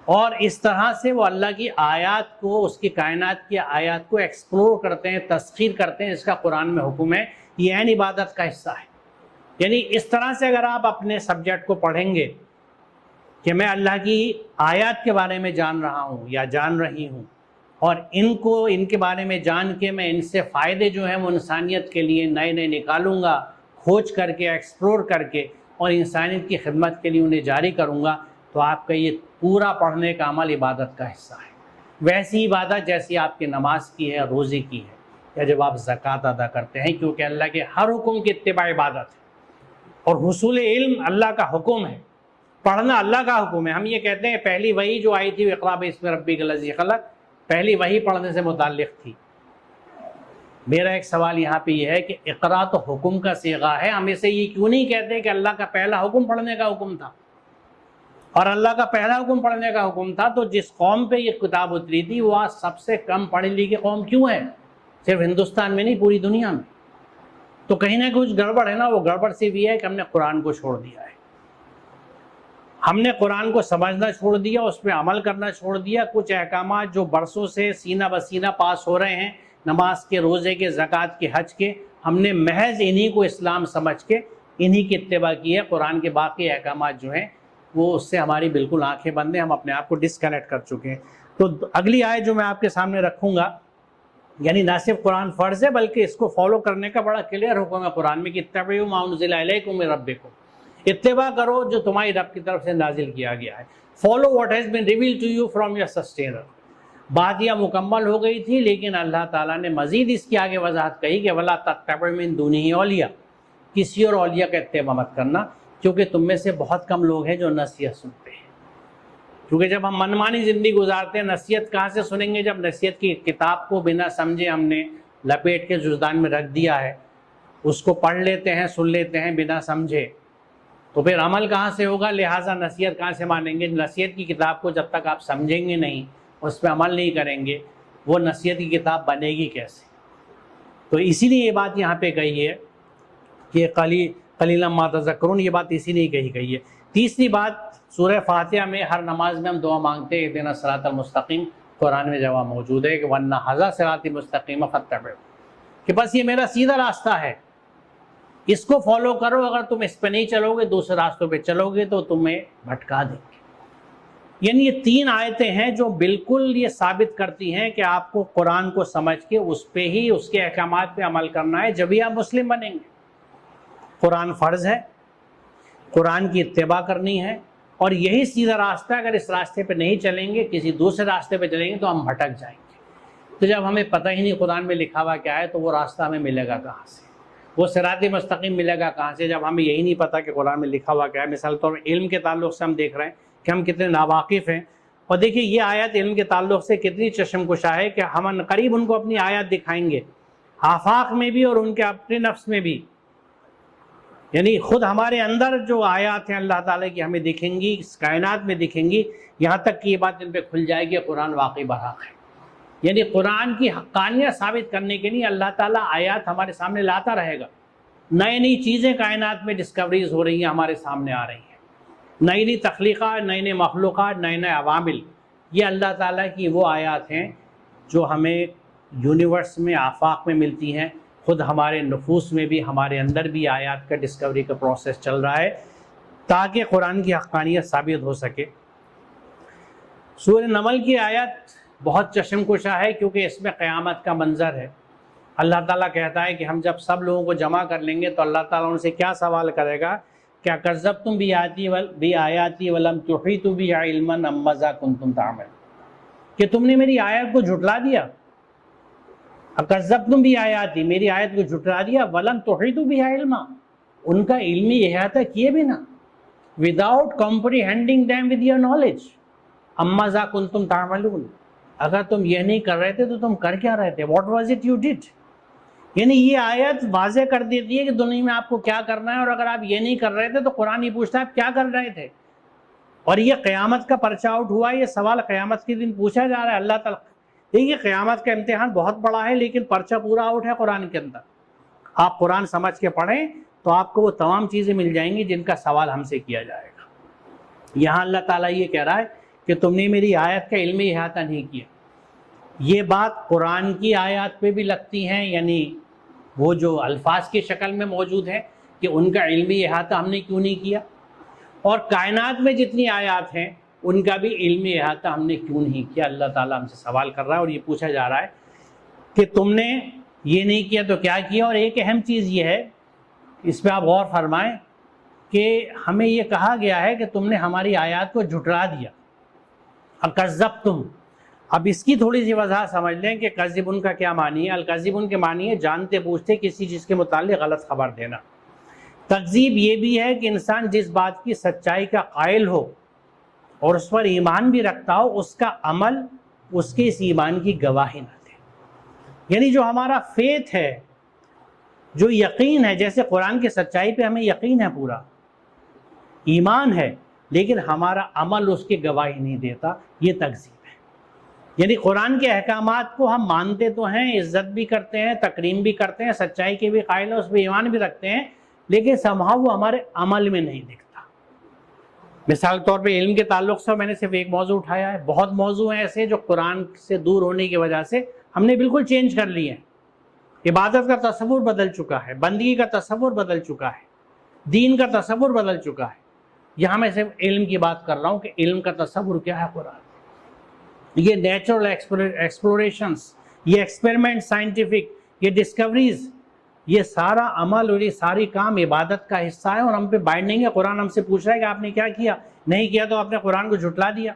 اور اس طرح سے وہ اللہ کی آیات کو، اس کی کائنات کی آیات کو ایکسپلور کرتے ہیں، تسخیر کرتے ہیں، اس کا قرآن میں حکم ہے، یہ عین عبادت کا حصہ ہے۔ یعنی اس طرح سے اگر آپ اپنے سبجیکٹ کو پڑھیں گے کہ میں اللہ کی آیات کے بارے میں جان رہا ہوں یا جان رہی ہوں، اور ان کو ان کے بارے میں جان کے میں ان سے فائدے جو ہیں وہ انسانیت کے لیے نئے نئے نکالوں گا، کھوج کر کے، ایکسپلور کر کے، اور انسانیت کی خدمت کے لیے انہیں جاری کروں گا، تو آپ کا یہ پورا پڑھنے کا عمل عبادت کا حصہ ہے۔ ویسی عبادت جیسی آپ کی نماز کی ہے، روزے کی ہے، یا جب آپ زکوٰۃ ادا کرتے ہیں، کیونکہ اللہ کے ہر حکم کی اتباع عبادت ہے، اور حصول علم اللہ کا حکم ہے، پڑھنا اللہ کا حکم ہے۔ ہم یہ کہتے ہیں پہلی وحی جو آئی تھی اقرأ باسم ربک الذی خلق، پہلی وحی پڑھنے سے متعلق تھی۔ میرا ایک سوال یہاں پہ یہ ہے کہ اقرا تو حکم کا صیغہ ہے، ہم اسے یہ کیوں نہیں کہتے کہ اللہ کا پہلا حکم پڑھنے کا حکم تھا؟ اور اللہ کا پہلا حکم پڑھنے کا حکم تھا تو جس قوم پہ یہ کتاب اتری تھی وہ آج سب سے کم پڑھی لکھی قوم کیوں ہے؟ صرف ہندوستان میں نہیں، پوری دنیا میں۔ تو کہیں نہ کچھ گڑبڑ ہے نا، وہ گڑبڑ سے بھی ہے کہ ہم نے قرآن کو چھوڑ دیا ہے، ہم نے قرآن کو سمجھنا چھوڑ دیا، اس پہ عمل کرنا چھوڑ دیا۔ کچھ احکامات جو برسوں سے سینہ بسینہ پاس ہو رہے ہیں، نماز کے، روزے کے، زکوٰۃ کے، حج کے، ہم نے محض انہی کو اسلام سمجھ کے انہی کی اتباع کی ہے۔ قرآن کے باقی احکامات جو ہیں وہ اس سے ہماری بالکل آنکھیں بند ہیں، ہم اپنے آپ کو ڈسکنیکٹ کر چکے ہیں۔ تو اگلی آیت جو میں آپ کے سامنے رکھوں گا، یعنی نہ صرف قرآن فرض ہے بلکہ اس کو فالو کرنے کا بڑا کلیئر حکم ہے قرآن میں کہ اتبعوا ما انزل الیکم من ربکم، اتباع کرو جو تمہاری رب کی طرف سے نازل کیا گیا ہے۔ Follow what has been revealed to you from your sustainer. بات یہ مکمل ہو گئی تھی، لیکن اللہ تعالیٰ نے مزید اس کی آگے وضاحت کہی کہ وَلَا تَتَّبِعْ مِن دُونِهِ اولیاء، کسی اور اولیاء کا اتباع مت کرنا، کیونکہ تم میں سے بہت کم لوگ ہیں جو نصیحت سنتے ہیں۔ کیونکہ جب ہم منمانی زندگی گزارتے ہیں، نصیحت کہاں سے سنیں گے؟ جب نصیحت کی کتاب کو بنا سمجھے ہم نے لپیٹ کے جزدان میں رکھ دیا ہے، اس کو پڑھ لیتے ہیں، سن لیتے ہیں بنا سمجھے، تو پھر عمل کہاں سے ہوگا؟ لہٰذا نصیحت کہاں سے مانیں گے؟ نصیحت کی کتاب کو جب تک آپ سمجھیں گے نہیں، اس پہ عمل نہیں کریں گے، وہ نصیحت کی کتاب بنے گی کیسے؟ تو اسی لیے یہ بات یہاں پہ کہی ہے کہ قلیلا ما تذکرون، یہ بات اسی لیے کہی گئی ہے۔ تیسری بات، سورہ فاتحہ میں ہر نماز میں ہم دعا مانگتے ہیں اہدنا الصراط المستقیم، قرآن میں جواب موجود ہے کہ وَأَنَّ هَذَا صِرَاطِي مُسْتَقِيمًا فَاتَّبِعُوهُ، کہ بس یہ میرا سیدھا راستہ ہے، اس کو فالو کرو۔ اگر تم اس پہ نہیں چلو گے، دوسرے راستوں پہ چلو گے تو تمہیں بھٹکا دیں گے۔ یعنی یہ تین آیتیں ہیں جو بالکل یہ ثابت کرتی ہیں کہ آپ کو قرآن کو سمجھ کے اس پہ ہی، اس کے احکامات پہ عمل کرنا ہے، جبھی آپ مسلم بنیں گے۔ قرآن فرض ہے، قرآن کی اتباع کرنی ہے، اور یہی سیدھا راستہ ہے۔ اگر اس راستے پہ نہیں چلیں گے، کسی دوسرے راستے پہ چلیں گے تو ہم بھٹک جائیں گے۔ تو جب ہمیں پتہ ہی نہیں قرآن میں لکھا ہوا کیا ہے، تو وہ راستہ ہمیں ملے گا کہاں سے؟ وہ صراط مستقیم ملے گا کہاں سے جب ہمیں یہی نہیں پتہ کہ قرآن میں لکھا ہوا کیا ہے؟ مثال طور پر علم کے تعلق سے ہم دیکھ رہے ہیں کہ ہم کتنے ناواقف ہیں، اور دیکھیے یہ آیت علم کے تعلق سے کتنی چشم کشا ہے کہ ہم عنقریب ان کو اپنی آیات دکھائیں گے، آفاق میں بھی اور ان کے اپنے نفس میں بھی۔ یعنی خود ہمارے اندر جو آیات ہیں اللہ تعالیٰ کی ہمیں دکھیں گی، اس کائنات میں دکھیں گی، یہاں تک کہ یہ بات ان پہ کھل جائے گی قرآن واقعی برحق ہے۔ یعنی قرآن کی حقانیت ثابت کرنے کے لیے اللہ تعالیٰ آیات ہمارے سامنے لاتا رہے گا۔ نئی نئی چیزیں کائنات میں ڈسکوریز ہو رہی ہیں، ہمارے سامنے آ رہی ہیں، نئی نئی تخلیقات، نئے نئے مخلوقات، نئے نئے عوامل۔ یہ اللہ تعالیٰ کی وہ آیات ہیں جو ہمیں یونیورس میں، آفاق میں ملتی ہیں، خود ہمارے نفوس میں بھی، ہمارے اندر بھی آیات کا ڈسکوری کا پروسیس چل رہا ہے تاکہ قرآن کی حقانیت ثابت ہو سکے۔ سورہ نمل کی آیت بہت چشم کشا ہے کیونکہ اس میں قیامت کا منظر ہے۔ اللہ تعالیٰ کہتا ہے کہ ہم جب سب لوگوں کو جمع کر لیں گے تو اللہ تعالیٰ ان سے کیا سوال کرے گا؟ کیا کذبتم بآیاتی ولم تحیطوا بہا علما ام ماذا کنتم تعملون، کہ تم نے میری آیت کو جھٹلا دیا، کذبتم بآیاتی، میری آیت کو جھٹلا دیا، ولم تحیطوا بہا علما، ان کا علمی احاطہ کیے بنا، without comprehending them with your knowledge, ام ماذا کنتم تعملون، اگر تم یہ نہیں کر رہے تھے تو تم کر کیا رہے تھے؟ What was it you did? یعنی یہ آیت واضح کر دیتی ہے کہ دنیا میں آپ کو کیا کرنا ہے، اور اگر آپ یہ نہیں کر رہے تھے تو قرآن یہ پوچھتا ہے آپ کیا کر رہے تھے۔ اور یہ قیامت کا پرچہ آؤٹ ہوا، یہ سوال قیامت کے دن پوچھا جا رہا ہے اللہ تعالیٰ۔ دیکھیے قیامت کا امتحان بہت بڑا ہے، لیکن پرچہ پورا آؤٹ ہے قرآن کے اندر۔ آپ قرآن سمجھ کے پڑھیں تو آپ کو وہ تمام چیزیں مل جائیں گی جن کا سوال ہم سے کیا جائے گا۔ یہاں اللہ تعالیٰ یہ کہہ رہا ہے کہ تم نے میری آیت کا علمی احاطہ نہیں کیا۔ یہ بات قرآن کی آیات پہ بھی لگتی ہیں، یعنی وہ جو الفاظ کی شکل میں موجود ہیں کہ ان کا علمی احاطہ ہم نے کیوں نہیں کیا، اور کائنات میں جتنی آیات ہیں ان کا بھی علمی احاطہ ہم نے کیوں نہیں کیا؟ اللہ تعالیٰ ہم سے سوال کر رہا ہے اور یہ پوچھا جا رہا ہے کہ تم نے یہ نہیں کیا تو کیا کیا؟ اور ایک اہم چیز یہ ہے، اس پہ آپ غور فرمائیں کہ ہمیں یہ کہا گیا ہے کہ تم نے ہماری آیات کو جھٹلا دیا، اکذبتم۔ اب اس کی تھوڑی سی وضاحت سمجھ لیں کہ کذبن کا کیا معنی ہے۔ الکذبن کے معنی ہے جانتے بوجھتے کسی چیز کے متعلق غلط خبر دینا۔ تکذیب یہ بھی ہے کہ انسان جس بات کی سچائی کا قائل ہو اور اس پر ایمان بھی رکھتا ہو، اس کا عمل اس کے اس ایمان کی گواہی نہ دے۔ یعنی جو ہمارا فیتھ ہے، جو یقین ہے، جیسے قرآن کی سچائی پہ ہمیں یقین ہے، پورا ایمان ہے، لیکن ہمارا عمل اس کی گواہی نہیں دیتا، یہ تکذیب ہے۔ یعنی قرآن کے احکامات کو ہم مانتے تو ہیں، عزت بھی کرتے ہیں، تکریم بھی کرتے ہیں، سچائی کے بھی قائل ہیں، اس پہ ایمان بھی رکھتے ہیں، لیکن somehow وہ ہمارے عمل میں نہیں دکھتا۔ مثال طور پہ علم کے تعلق سے میں نے صرف ایک موضوع اٹھایا ہے، بہت موضوع ہیں ایسے جو قرآن سے دور ہونے کی وجہ سے ہم نے بالکل چینج کر لیے ہیں۔ عبادت کا تصور بدل چکا ہے، بندگی کا تصور بدل چکا ہے، دین کا تصور بدل چکا ہے۔ یہاں میں صرف علم کی بات کر رہا ہوں کہ علم کا تصور کیا ہے قرآن۔ یہ نیچرل ایکسپلوریشنز، یہ ایکسپیریمنٹ سائنٹیفک، یہ ڈسکوریز، یہ سارا عمل اور یہ ساری کام عبادت کا حصہ ہے اور ہم پہ بائنڈنگ ہے۔ قرآن ہم سے پوچھ رہا ہے کہ آپ نے کیا کیا؟ نہیں کیا تو آپ نے قرآن کو جھٹلا دیا۔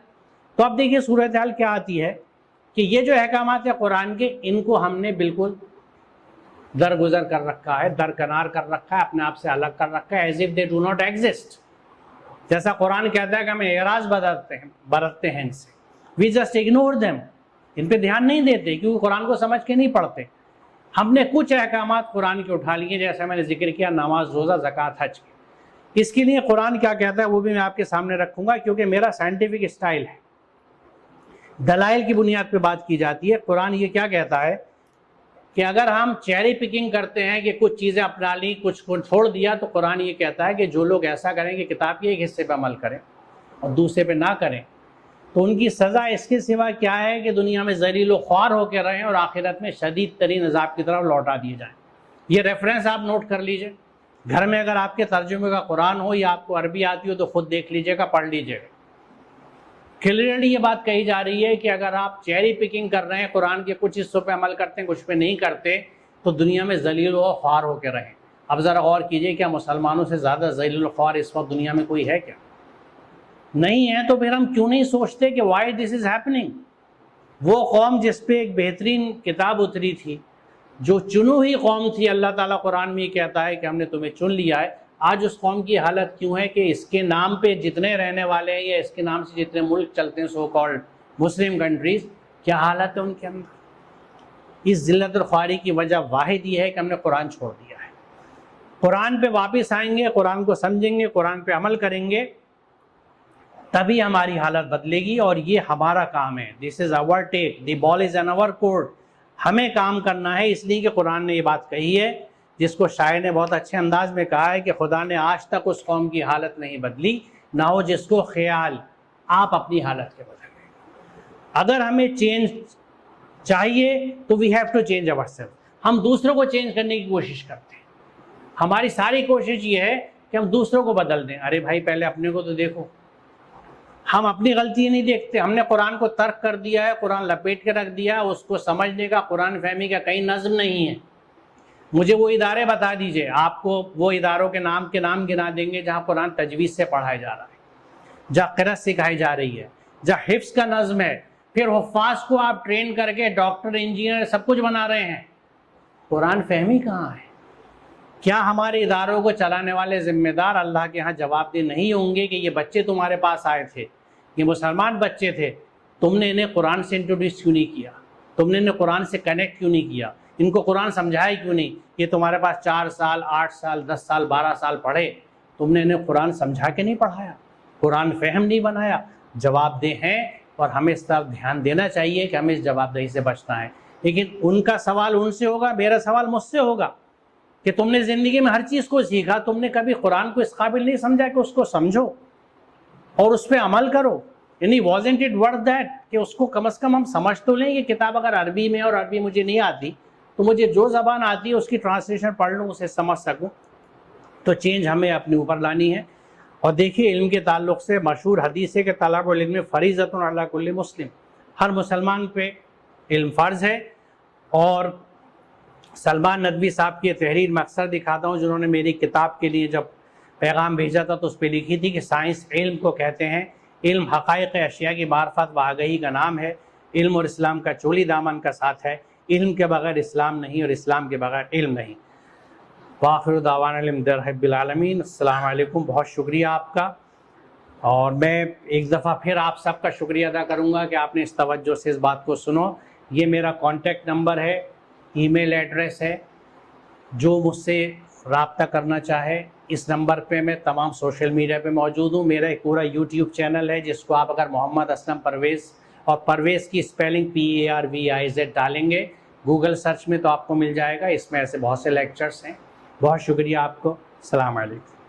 تو اب دیکھیے صورتحال کیا آتی ہے کہ یہ جو احکامات ہیں قرآن کے، ان کو ہم نے بالکل درگزر کر رکھا ہے، درکنار کر رکھا ہے، اپنے آپ سے الگ کر رکھا ہے، as if they do not exist۔ جیسا قرآن کہتا ہے کہ ہمیں اعراض برتتے ہیں ان سے، we just ignore them، ان پہ دھیان نہیں دیتے کیونکہ قرآن کو سمجھ کے نہیں پڑھتے۔ ہم نے کچھ احکامات قرآن کے اٹھا لیے، جیسے میں نے ذکر کیا نماز، روزہ، زکوٰۃ، حج کے۔ اس کے لیے قرآن کیا کہتا ہے وہ بھی میں آپ کے سامنے رکھوں گا، کیونکہ میرا سائنٹیفک اسٹائل ہے، دلائل کی بنیاد پہ بات کی جاتی ہے۔ قرآن یہ کیا کہتا ہے کہ اگر ہم چیری پکنگ کرتے ہیں کہ کچھ چیزیں اپنا لی، کچھ کو چھوڑ دیا، تو قرآن یہ کہتا ہے کہ جو لوگ ایسا کریں کہ کتاب کے ایک حصے پہ عمل کریں اور دوسرے پہ نہ کریں، تو ان کی سزا اس کے سوا کیا ہے کہ دنیا میں ذلیل و خوار ہو کے رہیں اور آخرت میں شدید ترین عذاب کی طرف لوٹا دیے جائیں۔ یہ ریفرنس آپ نوٹ کر لیجئے، گھر میں اگر آپ کے ترجمے کا قرآن ہو یا آپ کو عربی آتی ہو تو خود دیکھ لیجئے گا، پڑھ لیجئے گا۔ کلیئرلی یہ بات کہی جا رہی ہے کہ اگر آپ چیری پکنگ کر رہے ہیں، قرآن کے کچھ حصوں پہ عمل کرتے ہیں، کچھ پہ نہیں کرتے، تو دنیا میں ذلیل و خوار ہو کے رہیں۔ اب ذرا غور کیجئے، کیا مسلمانوں سے زیادہ ذلیل و خوار اس وقت دنیا میں کوئی ہے کیا؟ نہیں ہے۔ تو پھر ہم کیوں نہیں سوچتے کہ وائی دس از ہیپننگ؟ وہ قوم جس پہ ایک بہترین کتاب اتری تھی، جو چنو ہوئی قوم تھی، اللہ تعالیٰ قرآن میں یہ کہتا ہے کہ ہم نے تمہیں چن لیا ہے، آج اس قوم کی حالت کیوں ہے کہ اس کے نام پہ جتنے رہنے والے ہیں یا اس کے نام سے جتنے ملک چلتے ہیں، سو کالڈ مسلم کنٹریز، کیا حالت ہے ان کے اندر؟ اس ذلت اور خواری کی وجہ واحد یہ ہے کہ ہم نے قرآن چھوڑ دیا ہے۔ قرآن پہ واپس آئیں گے، قرآن کو سمجھیں گے، قرآن پہ عمل کریں گے، تبھی ہماری حالت بدلے گی، اور یہ ہمارا کام ہے۔ دس از our take، the ball is in our court۔ ہمیں کام کرنا ہے، اس لیے کہ قرآن نے یہ بات کہی ہے، جس کو شاعر نے بہت اچھے انداز میں کہا ہے کہ خدا نے آج تک اس قوم کی حالت نہیں بدلی، نہ ہو جس کو خیال آپ اپنی حالت کے بدلیں۔ اگر ہمیں چینج چاہیے تو we have to change ourselves۔ ہم دوسروں کو چینج کرنے کی کوشش کرتے ہیں، ہماری ساری کوشش یہ ہے کہ ہم دوسروں کو بدل دیں۔ ارے بھائی پہلے اپنے کو تو دیکھو۔ ہم اپنی غلطی نہیں دیکھتے، ہم نے قرآن کو ترک کر دیا ہے، قرآن لپیٹ کے رکھ دیا، اس کو سمجھنے کا، قرآن فہمی کا کہیں نظم نہیں ہے۔ مجھے وہ ادارے بتا دیجئے، آپ کو وہ اداروں کے نام گنا دیں گے جہاں قرآن تجوید سے پڑھایا جا رہا ہے، جہاں قرأت سکھائی جا رہی ہے، جہاں حفظ کا نظم ہے، پھر حفاظ کو آپ ٹرین کر کے ڈاکٹر، انجینئر سب کچھ بنا رہے ہیں۔ قرآن فہمی کہاں ہے؟ کیا ہمارے اداروں کو چلانے والے ذمہ دار اللہ کے ہاں جواب دہ نہیں ہوں گے کہ یہ بچے تمہارے پاس آئے تھے، یہ مسلمان بچے تھے، تم نے انہیں قرآن سے انٹروڈیوس کیوں نہیں کیا؟ تم نے انہیں قرآن سے کنیکٹ کیوں نہیں کیا؟ ان کو قرآن سمجھایا کیوں نہیں؟ یہ تمہارے پاس 4 سال 8 سال 10 سال 12 سال پڑھے، تم نے انہیں قرآن سمجھا کے نہیں پڑھایا، قرآن فہم نہیں بنایا۔ جواب دہ ہیں، اور ہمیں اس طرف دھیان دینا چاہیے کہ ہمیں اس جواب دہی سے بچنا ہے۔ لیکن ان کا سوال ان سے ہوگا، میرا سوال مجھ سے ہوگا کہ تم نے زندگی میں ہر چیز کو سیکھا، تم نے کبھی قرآن کو اس قابل نہیں سمجھا کہ اس کو سمجھو اور اس پہ عمل کرو؟ یعنی wasn't it worth that کہ اس کو کم از کم ہم سمجھ تو لیں کہ کتاب اگر عربی میں، اور عربی مجھے نہیں آتی تو مجھے جو زبان آتی ہے اس کی ٹرانسلیشن پڑھ لوں، اسے سمجھ سکوں۔ تو چینج ہمیں اپنے اوپر لانی ہے۔ اور دیکھیے علم کے تعلق سے مشہور حدیث ہے کہ طلب العلم فریضۃ علی کل مسلم، ہر مسلمان پہ علم فرض ہے۔ اور سلمان ندوی صاحب کی تحریر میں اکثر دکھاتا ہوں، جنہوں نے میری کتاب کے لیے جب پیغام بھیجا تھا تو اس پہ لکھی تھی کہ سائنس علم کو کہتے ہیں، علم حقائق اشیاء کی معرفت و آگہی کا نام ہے، علم اور اسلام کا چولی دامن کا ساتھ ہے، علم کے بغیر اسلام نہیں اور اسلام کے بغیر علم نہیں۔ وآخر دعوانا الحمد للہ رب العالمین۔ السلام علیکم، بہت شکریہ آپ کا، اور میں ایک دفعہ پھر آپ سب کا شکریہ ادا کروں گا کہ آپ نے اس توجہ سے اس بات کو سنو۔ یہ میرا کانٹیکٹ نمبر ہے، ای میل ایڈریس ہے، جو مجھ سے رابطہ کرنا چاہے اس نمبر پہ میں تمام سوشل میڈیا پہ موجود ہوں۔ میرا ایک پورا یوٹیوب چینل ہے جس کو آپ اگر محمد اسلم پرویز اور پرویز کی اسپیلنگ PARVIZ ڈالیں گے گوگل سرچ میں تو آپ کو مل جائے گا، اس میں ایسے بہت سے لیکچرز ہیں۔ بہت شکریہ آپ کو، السلام علیکم۔